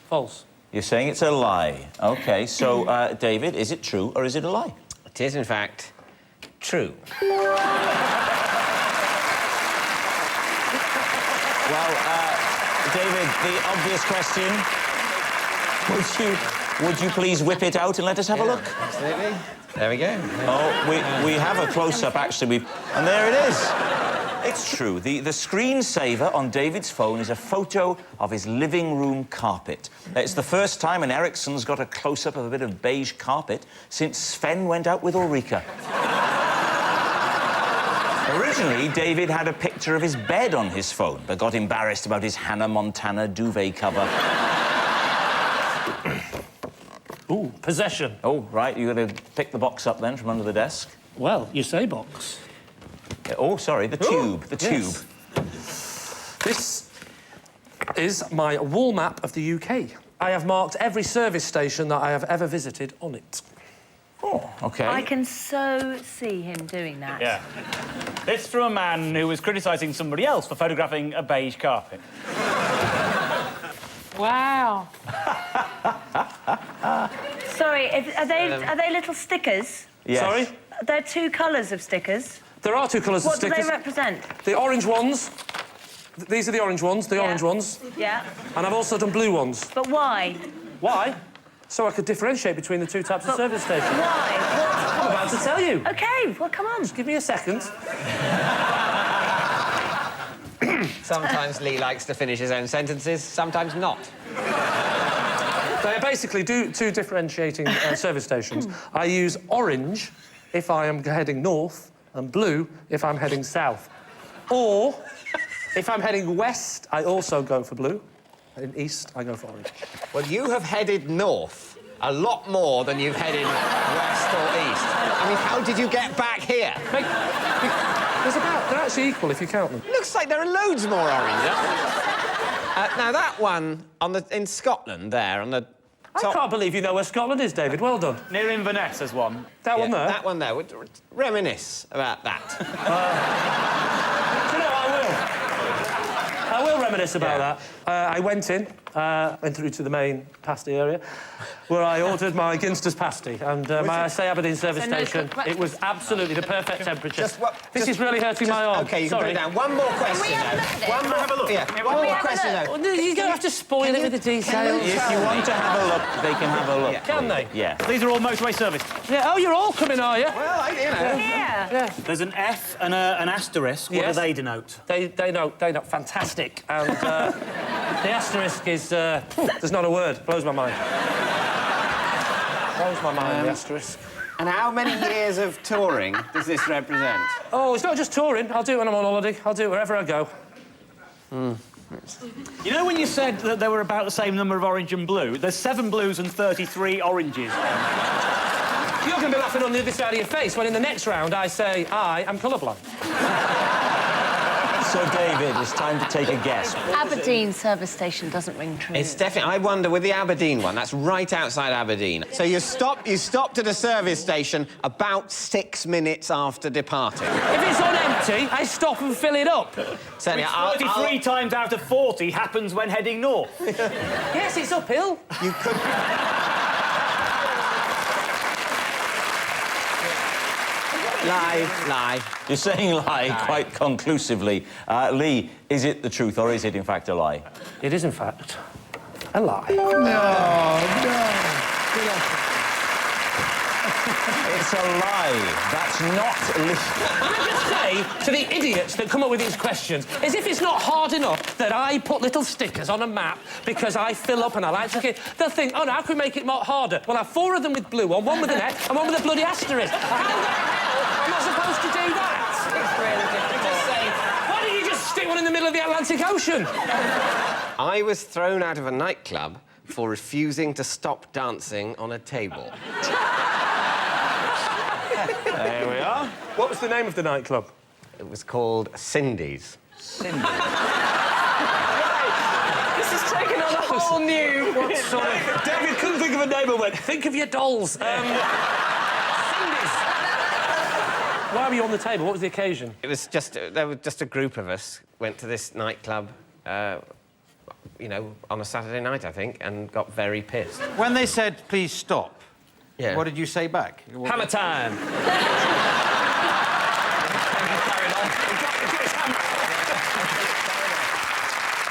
False. You're saying it's a lie. OK, so, David, is it true or is it a lie? It is, in fact, true. Well, David, the obvious question... Would you please whip it out and let us have a look? Absolutely. There we go. Oh, we have a close-up, actually. And there it is. It's true. The screensaver on David's phone is a photo of his living room carpet. It's the first time an Ericsson's got a close-up of a bit of beige carpet since Sven went out with Ulrika. Originally, David had a picture of his bed on his phone, but got embarrassed about his Hannah Montana duvet cover. Ooh, possession. Oh, right, you're going to pick the box up then from under the desk? Well, you say box. Oh, sorry, the tube. The tube. Yes. This is my wall map of the UK. I have marked every service station that I have ever visited on it. Oh, OK. I can so see him doing that. Yeah. This from a man who was criticising somebody else for photographing a beige carpet. Wow. Sorry, are they little stickers? Yes. Sorry? They're two colours of stickers. There are two colours of stickers. What do they represent? The orange ones. These are the orange ones, orange ones. Yeah. And I've also done blue ones. But why? Why? So I could differentiate between the two types of service stations. Why? I'm about to tell you. OK, well, come on. Just give me a second. Sometimes Lee likes to finish his own sentences, sometimes not. They are basically two differentiating service stations. I use orange if I am heading north and blue if I'm heading south. Or, if I'm heading west, I also go for blue. In east, I go for orange. Well, you have headed north a lot more than you've headed west or east. I mean, how did you get back here? They're actually equal if you count them. Looks like there are loads more orange. Now, that one in Scotland there, on the top... I can't believe you know where Scotland is, David. Well done. Near Inverness, there's one. That one there? That one there. Reminisce about that. Do you know, I will reminisce about that. I went through to the main pasty area, where I ordered my Ginster's pasty, and may I say, Aberdeen service station, it was absolutely the perfect temperature. This is really hurting my arm. OK, you can put it down. One more question, though. One more... Have a look. Yeah, one more question, though. You don't have to spoil it with the details. If you want to have a look, they can have a look. Yeah. Can they? Yeah. These are all motorway service. Yeah. Oh, you're all coming, are you? Well, you know. Yeah. There's an F and an asterisk. What do they denote? They note fantastic. And the asterisk is... there's not a word. Blows my mind. Blows my mind, the asterisk. And how many years of touring does this represent? Oh, it's not just touring. I'll do it when I'm on holiday. I'll do it wherever I go. You know when you said that there were about the same number of orange and blue? There's 7 blues and 33 oranges. You're going to be laughing on the other side of your face when in the next round I say I am colourblind. So, David, it's time to take a guess. Aberdeen service station doesn't ring true. It's definitely... I wonder, with the Aberdeen one, that's right outside Aberdeen. So you stopped at a service station about 6 minutes after departing. If it's on empty, I stop and fill it up. Certainly, Which 33 times out of 40 happens when heading north. Yes, it's uphill. You could... Lie. You're saying lie quite conclusively. Lee, is it the truth or is it, in fact, a lie? It is, in fact, a lie. No. It's a lie. That's not... Can I just say to the idiots that come up with these questions, as if it's not hard enough that I put little stickers on a map because I fill up and I like to... They'll think, oh, no, how can we make it more harder? Well, I have 4 of them with blue on, 1 with an X and 1 with a bloody asterisk. How the hell am I supposed to do that? It's really difficult. Why don't you just stick one in the middle of the Atlantic Ocean? I was thrown out of a nightclub for refusing to stop dancing on a table. There we are. What was the name of the nightclub? It was called Cindy's. Cindy. This has taken on a whole new... What sort of... David couldn't think of a name and went, think of your dolls. Cindy's. Why were you on the table? What was the occasion? It was just... there was just a group of us went to this nightclub, you know, on a Saturday night, I think, and got very pissed. When they said, please stop, yeah. What did you say back? Hammer time.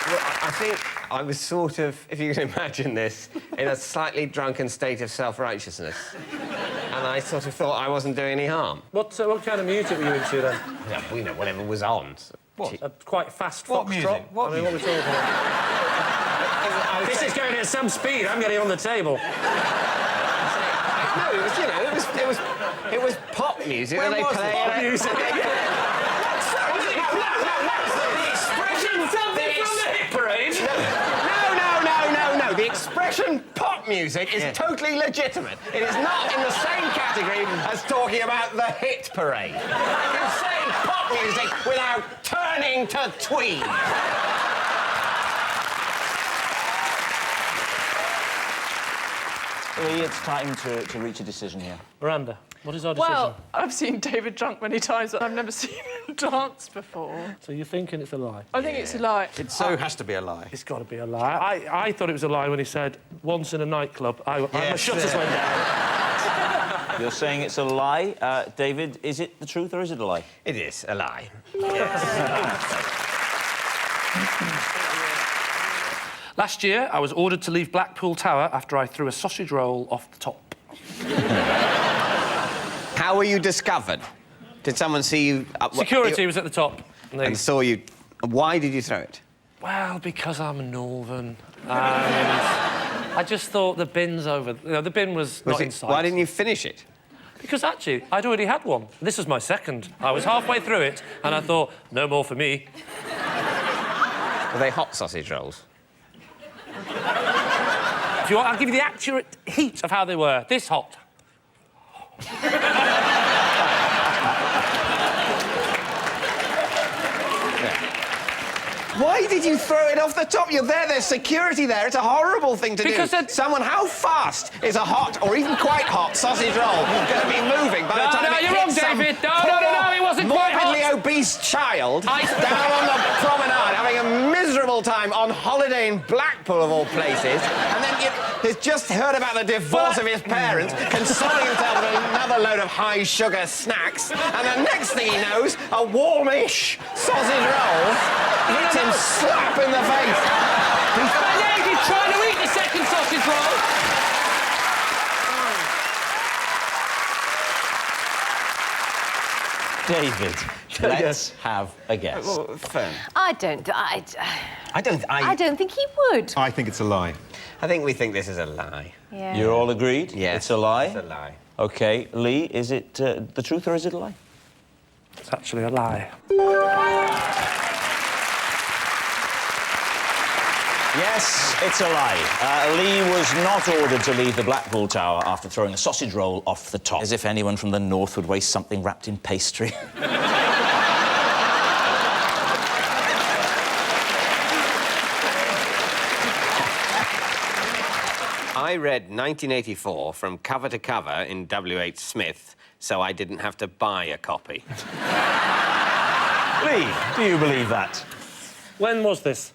Well, I think I was sort of, if you can imagine this, in a slightly drunken state of self-righteousness. And I sort of thought I wasn't doing any harm. What kind of music were you into, then? Yeah, you know, whatever was on. What? A quite fast What foxtrot? music? What What are we talking about? This is going at some speed. I'm getting on the table. No, it was, you know, it was pop music that they played. Pop music. Something from the hit parade. No. The expression pop music is totally legitimate. It is not in the same category as talking about the hit parade. You can say pop music without turning to tweed. Lee, it's time to reach a decision here. Miranda, what is our decision? Well, I've seen David drunk many times, but I've never seen him dance before. So you're thinking it's a lie? I think it's a lie. It so has to be a lie. It's got to be a lie. I thought it was a lie when he said, once in a nightclub, my shutters went down. You're saying it's a lie. David, is it the truth or is it a lie? It is a lie. Last year, I was ordered to leave Blackpool Tower after I threw a sausage roll off the top. How were you discovered? Did someone see you... Security was at the top. And saw you... Why did you throw it? Well, because I'm northern. I just thought the bin's over... You know, the bin was not in sight. Why didn't you finish it? Because, actually, I'd already had one. This was my second. I was halfway through it, and I thought, no more for me. Were they hot sausage rolls? If you want, I'll give you the accurate heat of how they were. This hot. Why did you throw it off the top? You're there, there's security there. It's a horrible thing to do. Someone, how fast is a hot or even quite hot sausage roll going to be moving by the time it you're wrong, hits David. some No, it wasn't quite hot. morbidly obese child down on the promenade having a miserable time on holiday in Blackpool, of all places, and then he's just heard about the divorce of his parents, consoling himself with another load of high-sugar snacks, and the next thing he knows, a warmish sausage roll hits him slap in the face. He's trying to eat the second sausage roll. David, let's have a guess. Fern. I don't think he would. I think it's a lie. I think we think this is a lie. Yeah. You're all agreed? Yes. It's a lie? It's a lie. OK, Lee, is it the truth or is it a lie? It's actually a lie. Yes, it's a lie. Lee was not ordered to leave the Blackpool Tower after throwing a sausage roll off the top. As if anyone from the north would waste something wrapped in pastry. I read 1984 from cover to cover in W.H. Smith, so I didn't have to buy a copy. Lee, do you believe that? When was this?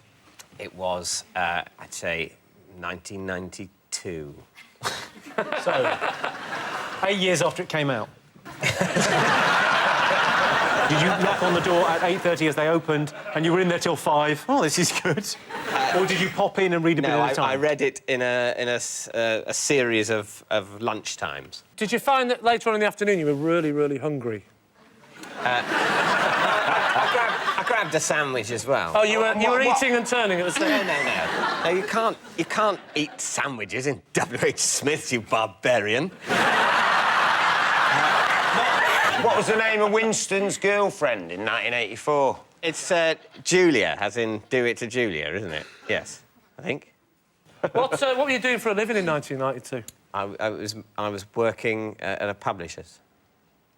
It was, I'd say, 1992. So, 8 years after it came out. Did you knock on the door at 8:30 as they opened, and you were in there till 5? Oh, this is good. Or did you pop in and read a bit at a time? I read it in a series of lunchtimes. Did you find that later on in the afternoon you were really, really hungry? I grabbed a sandwich as well. Oh, you were eating and turning at the same time? No, you can't eat sandwiches in W.H. Smith, you barbarian. What was the name of Winston's girlfriend in 1984? It's Julia, as in do it to Julia, isn't it? Yes, I think. What were you doing for a living in 1992? I was working at a publisher's.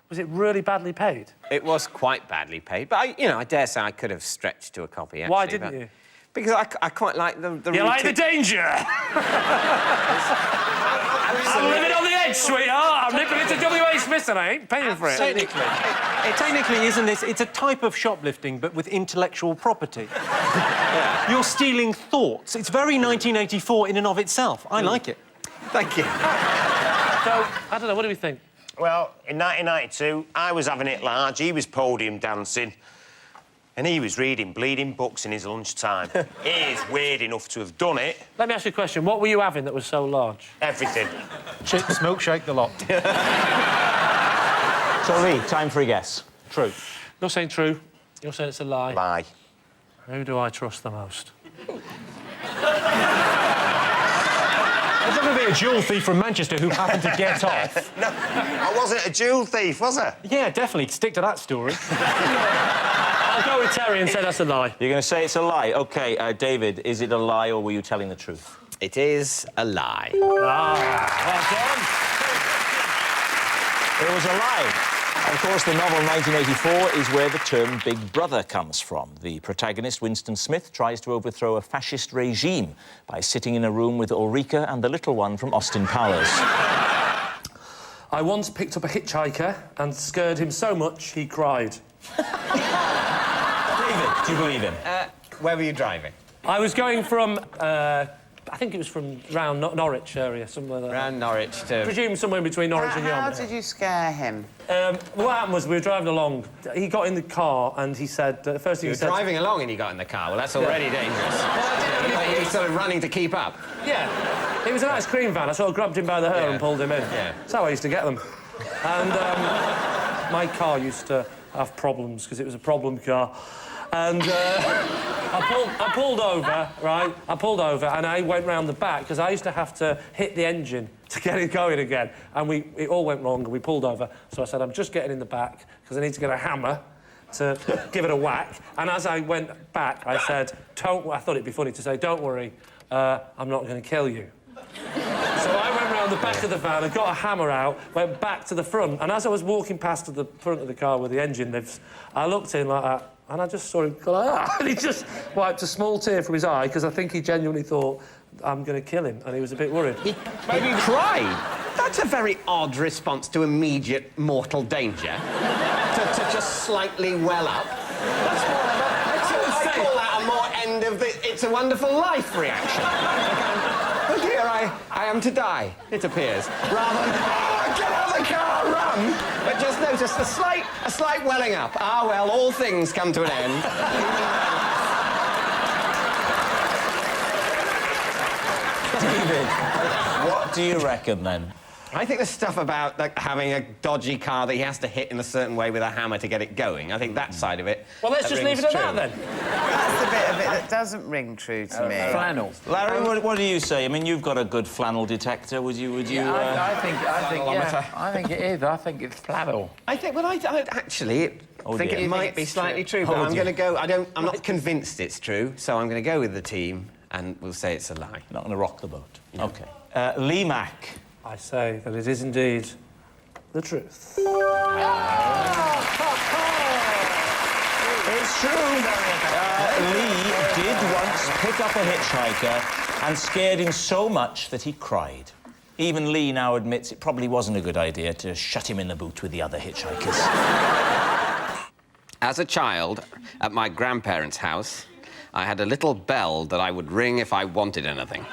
Was it really badly paid? It was quite badly paid, but I dare say I could have stretched to a copy. Actually, Why didn't you? Because I quite like the. You like the danger? I'm living on the edge, sweetheart. I'm nipping into W.H. Smith and I ain't paying for it. Technically, isn't this? It's a type of shoplifting, but with intellectual property. Yeah. You're stealing thoughts. It's very 1984 in and of itself. I like it. Thank you. So, I don't know, what do we think? Well, in 1992, I was having it large, he was podium dancing, and he was reading bleeding books in his lunchtime. He's weird enough to have done it. Let me ask you a question. What were you having that was so large? Everything. Chips, milkshake, the lot. So, Lee, time for a guess. True. You're saying true. You're saying it's a lie. Lie. Who do I trust the most? There's not going to be a jewel thief from Manchester who happened to get off. No, I wasn't a jewel thief, was I? Yeah, definitely. Stick to that story. I'll go with Terry and say that's a lie. You're going to say it's a lie? OK, David, is it a lie or were you telling the truth? It is a lie. Well done. It was a lie. Of course, the novel 1984 is where the term Big Brother comes from. The protagonist, Winston Smith, tries to overthrow a fascist regime by sitting in a room with Ulrika and the little one from Austin Powers. I once picked up a hitchhiker and scared him so much he cried. David, do you believe him? Where were you driving? I was going from, I think it was from round Norwich area, somewhere like that. Round Norwich to... I presume somewhere between Norwich and Yarmouth. How did you scare him? What happened was we were driving along. He got in the car and he said... the first thing he said... You were driving along and he got in the car. Well, that's already dangerous. He was sort of running to keep up. Yeah. It was an ice cream van. I sort of grabbed him by the hair and pulled him in. Yeah. That's how I used to get them. And my car used to have problems because it was a problem car. And I pulled over, right? I pulled over and I went round the back because I used to have to hit the engine to get it going again. And it all went wrong and we pulled over. So I said, I'm just getting in the back because I need to get a hammer to give it a whack. And as I went back, I said, I thought it'd be funny to say, don't worry, I'm not going to kill you. So I went round the back of the van and got a hammer out, went back to the front, and as I was walking past to the front of the car where the engine lives, I looked in like that, and I just saw him go like that, and he just wiped a small tear from his eye, because I think he genuinely thought, I'm going to kill him, and he was a bit worried. Maybe he cried. That's a very odd response to immediate mortal danger. to just slightly well up. That's more of a... I call that a more end of the It's a Wonderful Life reaction. Oh dear, I am to die, it appears. Rather than, get out of the car, run! But just notice a slight welling up. Ah, well, all things come to an end. David, what do you reckon, then? I think the stuff about having a dodgy car that he has to hit in a certain way with a hammer to get it going, I think that side of it... Well, let's just leave it at that, then. That's the bit of it that doesn't ring true to me. Flannel. Larry, what do you say? I mean, you've got a good flannel detector. Would you? I think it is. I think it's flannel. I think it might be slightly true, but I'm going to go... I'm not convinced it's true, so I'm going to go with the team, and we'll say it's a lie. Not going to rock the boat. Yeah. OK. Lee Mack. I say that it is indeed the truth. It's it's true. Lee did once pick up a hitchhiker and scared him so much that he cried. Even Lee now admits it probably wasn't a good idea to shut him in the boot with the other hitchhikers. As a child, at my grandparents' house, I had a little bell that I would ring if I wanted anything.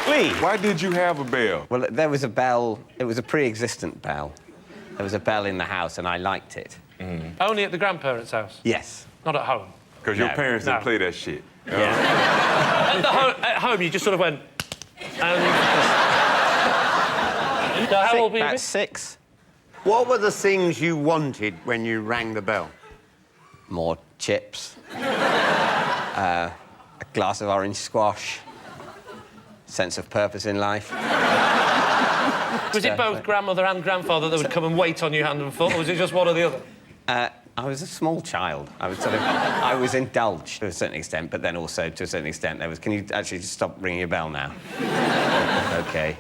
Lee, why did you have a bell? Well, there was a bell. It was a pre-existent bell. There was a bell in the house, and I liked it. Only at the grandparents' house? Yes. Not at home? Because your parents didn't play that shit. Yeah. At home, you just sort of went... And... So how old were you? About 6. What were the things you wanted when you rang the bell? More chips. A glass of orange squash. Sense of purpose in life. Was it both grandmother and grandfather that would come and wait on you hand and foot, or was it just one or the other? I was a small child. I was indulged to a certain extent, but then also to a certain extent there was, can you actually just stop ringing your bell now? OK.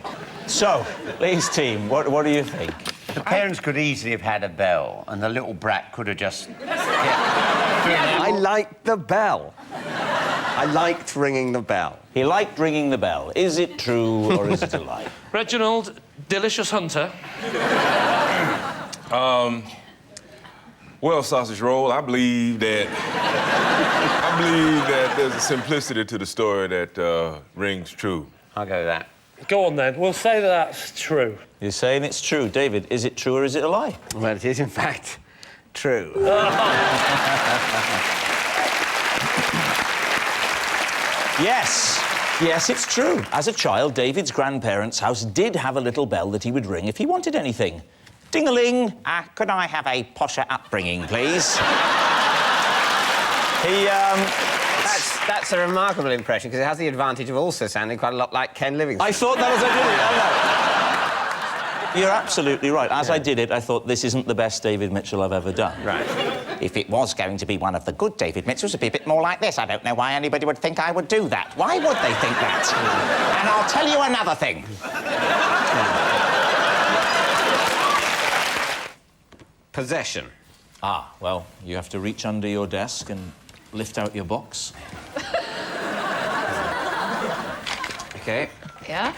So, Lee's team, what do you think? The parents could easily have had a bell, and the little brat could have just... I liked the bell. I liked ringing the bell. He liked ringing the bell. Is it true or is it a lie? Reginald, delicious hunter. Well, sausage roll, I believe that there's a simplicity to the story that rings true. I'll go with that. Go on, then. We'll say that that's true. You're saying it's true. David, is it true or is it a lie? Well, it is, in fact, true. Yes. Yes, it's true. As a child, David's grandparents' house did have a little bell that he would ring if he wanted anything. Ding-a-ling. Could I have a posher upbringing, please? That's a remarkable impression, because it has the advantage of also sounding quite a lot like Ken Livingstone. I thought that as I did it. You're absolutely right. As I did it, I thought, this isn't the best David Mitchell I've ever done. Right. If it was going to be one of the good David Mitchells, it'd be a bit more like this. I don't know why anybody would think I would do that. Why would they think that? And I'll tell you another thing. Possession. Ah, well, you have to reach under your desk and lift out your box. OK. Yeah?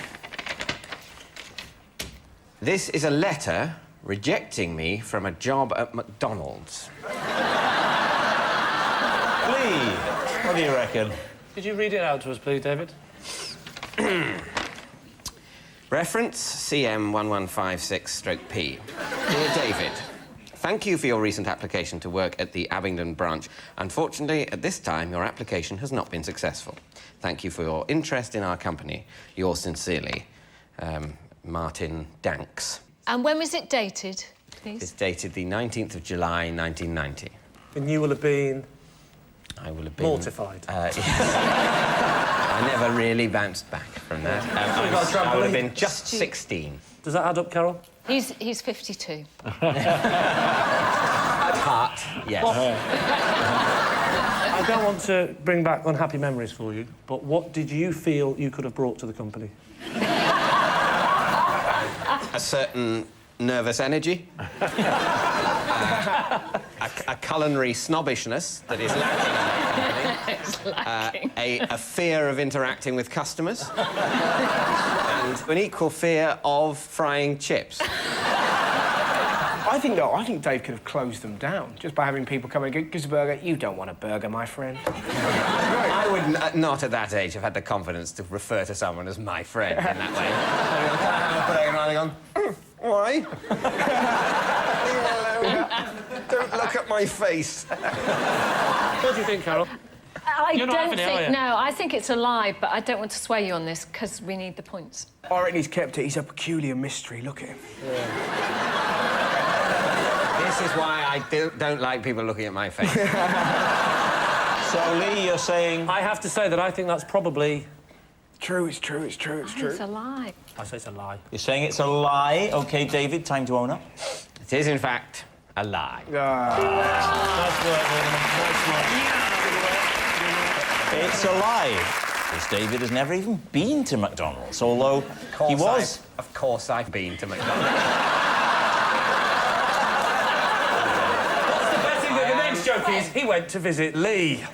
This is a letter rejecting me from a job at McDonald's. Lee, what do you reckon? Could you read it out to us, please, David? Reference CM1156/P. Dear David, thank you for your recent application to work at the Abingdon branch. Unfortunately, at this time, your application has not been successful. Thank you for your interest in our company. Yours sincerely, Martin Danks. And when was it dated, please? It's dated the 19th of July, 1990. And you will have been... I will have been... mortified. Yes. I never really bounced back from that. I would have been just 16. Does that add up, Carol? He's 52. At heart, yes. I don't want to bring back unhappy memories for you, but what did you feel you could have brought to the company? A certain nervous energy. A culinary snobbishness that is lacking in our company. It's lacking. A fear of interacting with customers. And an equal fear of frying chips. I think Dave could have closed them down just by having people come and go, "Gives a burger." You don't want a burger, my friend. I would not at that age have had the confidence to refer to someone as my friend in that way. Can I have a burger? And I'd have gone, why? Don't look at my face. What do you think, Carol? I You're not don't having it, are think... you? No, I think it's a lie, but I don't want to sway you on this, because we need the points. I reckon he's kept it. He's a peculiar mystery. Look at him. This is why I don't like people looking at my face. So, Lee, you're saying... I have to say that I think that's probably... True, it's true, it's true, it's true. It's a lie. I say it's a lie. You're saying it's a lie? OK, David, time to own up. It is, in fact, a lie. Nice work, Mortimer. Nice work. It's a lie. Because David has never even been to McDonald's, although he was... Of course I've been to McDonald's. What's the best thing that the next joke is? He went to visit Lee.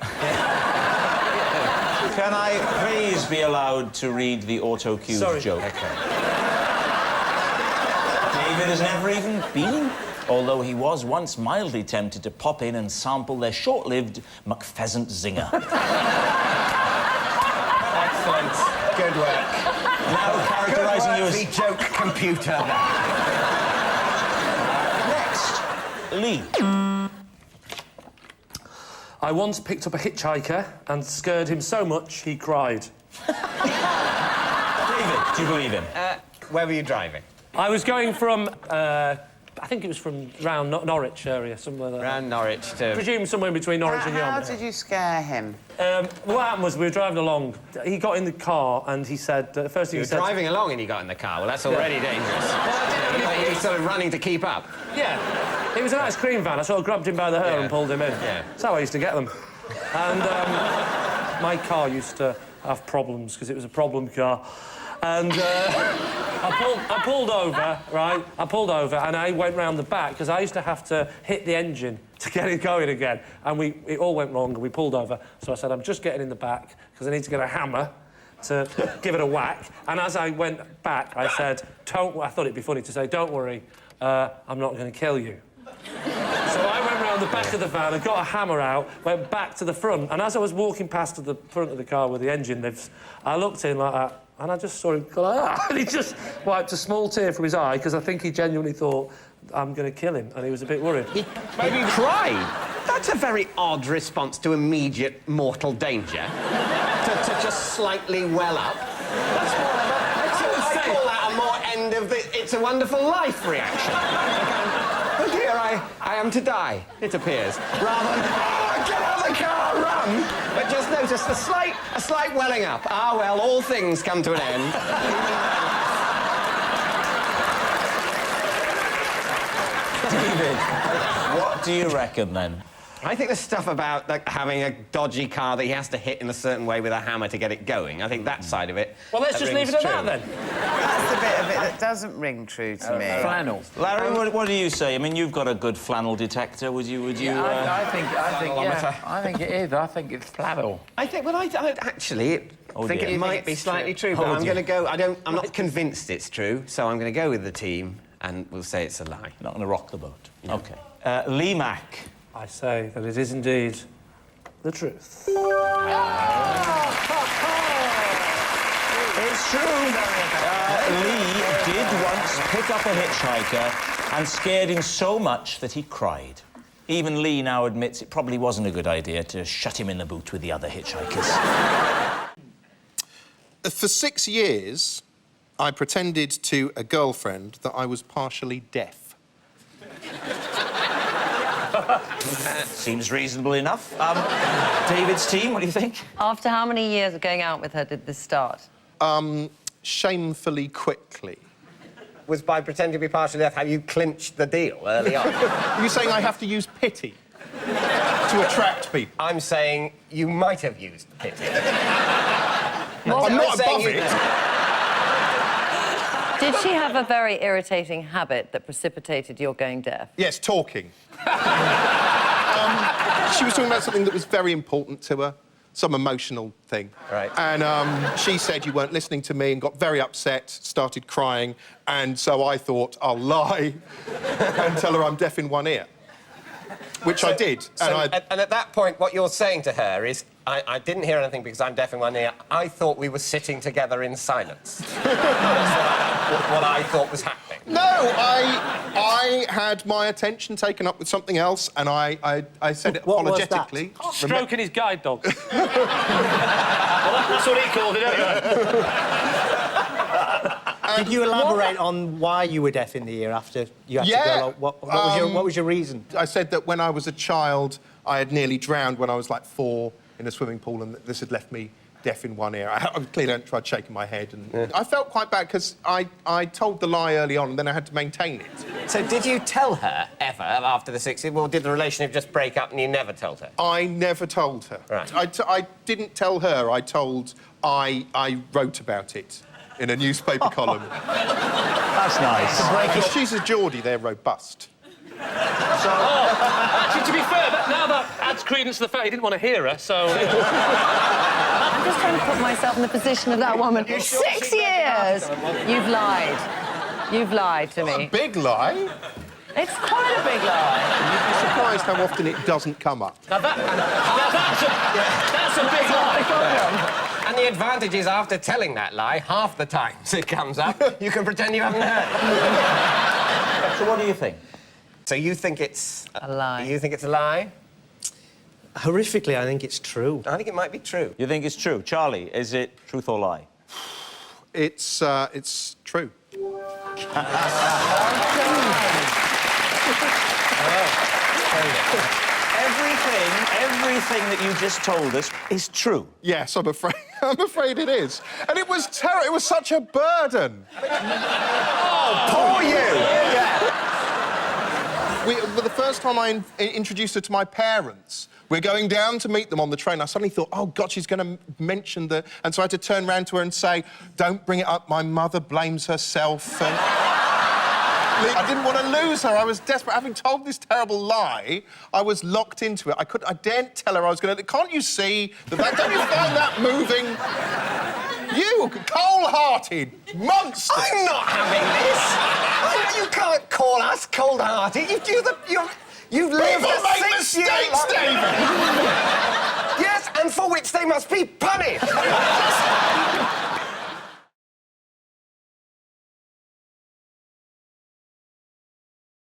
Can I please be allowed to read the auto-cue joke? Okay. David has never even been, although he was once mildly tempted to pop in and sample their short-lived McPheasant zinger. Excellent. Good work. Now characterising you as... the joke computer. Next, Lee. I once picked up a hitchhiker and scared him so much he cried. David, do you believe him? Where were you driving? I was going from, I think it was from round Norwich area, somewhere there. Round Norwich to... I presume somewhere between Norwich and Yarmouth. How did you scare him? What happened was we were driving along. He got in the car and he said... first thing you he said... were driving along and he got in the car. Well, that's already dangerous. He's sort of running to keep up. Yeah. It was an ice cream van. I sort of grabbed him by the hair and pulled him in. Yeah. That's how I used to get them. And my car used to have problems because it was a problem car. And I pulled over, right? I pulled over and I went round the back because I used to have to hit the engine to get it going again. And it all went wrong and we pulled over. So I said, I'm just getting in the back because I need to get a hammer to give it a whack. And as I went back, I said, I thought it'd be funny to say, don't worry, I'm not going to kill you. So I went round the back of the van and got a hammer out, went back to the front, and as I was walking past to the front of the car where the engine lives, I looked in like that, and I just saw him go like that, and he just wiped a small tear from his eye, because I think he genuinely thought, I'm going to kill him, and he was a bit worried. He cried? That's a very odd response to immediate mortal danger. to just slightly well up. That's more of a... I call that a more end of the It's a Wonderful Life reaction. Oh dear, I am to die, it appears. Rather than, oh, get out of the car, run! But just notice a slight welling up. Ah, well, all things come to an end. David, what do you reckon, then? I think the stuff about having a dodgy car that he has to hit in a certain way with a hammer to get it going, I think that side of it... Well, let's just leave it at that, then. That's the bit of it that doesn't ring true to me. Flannel. Larry, what do you say? I mean, you've got a good flannel detector. Would you? I think it is. I think it's flannel. I think it might be slightly true, but I'm going to go... I'm not convinced it's true, so I'm going to go with the team, and we'll say it's a lie. Not going to rock the boat. No. OK. Lee Mack. I say that it is indeed the truth. It's true. Lee did once pick up a hitchhiker and scared him so much that he cried. Even Lee now admits it probably wasn't a good idea to shut him in the boot with the other hitchhikers. For 6 years, I pretended to a girlfriend that I was partially deaf. Seems reasonable enough. David's team, what do you think? After how many years of going out with her did this start? Shamefully quickly. Was by pretending to be partially deaf how you clinched the deal early on? Are you saying I have to use pity to attract people? I'm saying you might have used pity. I'm not above it. Did she have a very irritating habit that precipitated your going deaf? Yes, talking. She was talking about something that was very important to her, some emotional thing. Right. And she said you weren't listening to me and got very upset, started crying, and so I thought I'll lie and tell her I'm deaf in one ear. Which I did. And at that point, what you're saying to her is, I didn't hear anything because I'm deaf in one ear. I thought we were sitting together in silence. That's what I thought was happening. No, I had my attention taken up with something else, and I said it apologetically. Stroking his guide dog. Well, that's what he called it, anyway. Did you elaborate on why you were deaf in the ear after you had to go? What was your reason? I said that when I was a child, I had nearly drowned when I was like 4 in a swimming pool, and this had left me deaf in one ear. I clearly tried shaking my head, and I felt quite bad because I told the lie early on, and then I had to maintain it. So did you tell her ever after the 60s, or did the relationship just break up and you never told her? I never told her. Right. I didn't tell her. I wrote about it in a newspaper column. That's nice. She's a Geordie. They're robust. Actually, to be fair, now that adds credence to the fact he didn't want to hear her, so... I'm just trying to put myself in the position of that woman. 6 years! You've lied. You've lied to me. A big lie? It's quite a big lie. You'd be surprised how often it doesn't come up. Now that's a big lie. And the advantage is, after telling that lie, half the times it comes up, you can pretend you haven't heard. So what do you think? So you think it's... A lie. You think it's a lie? Horrifically, I think it's true. I think it might be true. You think it's true. Charlie, is it truth or lie? It's true. Everything that you just told us is true. Yes, I'm afraid. I'm afraid it is. And it was terrible. It was such a burden. Oh, poor you! Yeah. The first time I introduced her to my parents, we're going down to meet them on the train. I suddenly thought, oh, God, she's going to mention the... And so I had to turn round to her and say, don't bring it up. My mother blames herself. And... I didn't want to lose her. I was desperate. Having told this terrible lie, I was locked into it. I daren't tell her I was going to... Can't you see that? Don't you find that moving? You, cold-hearted monster! I'm not having this! You can't call us cold-hearted. You've lived People make 6 years mistakes, David! Yes, and for which they must be punished!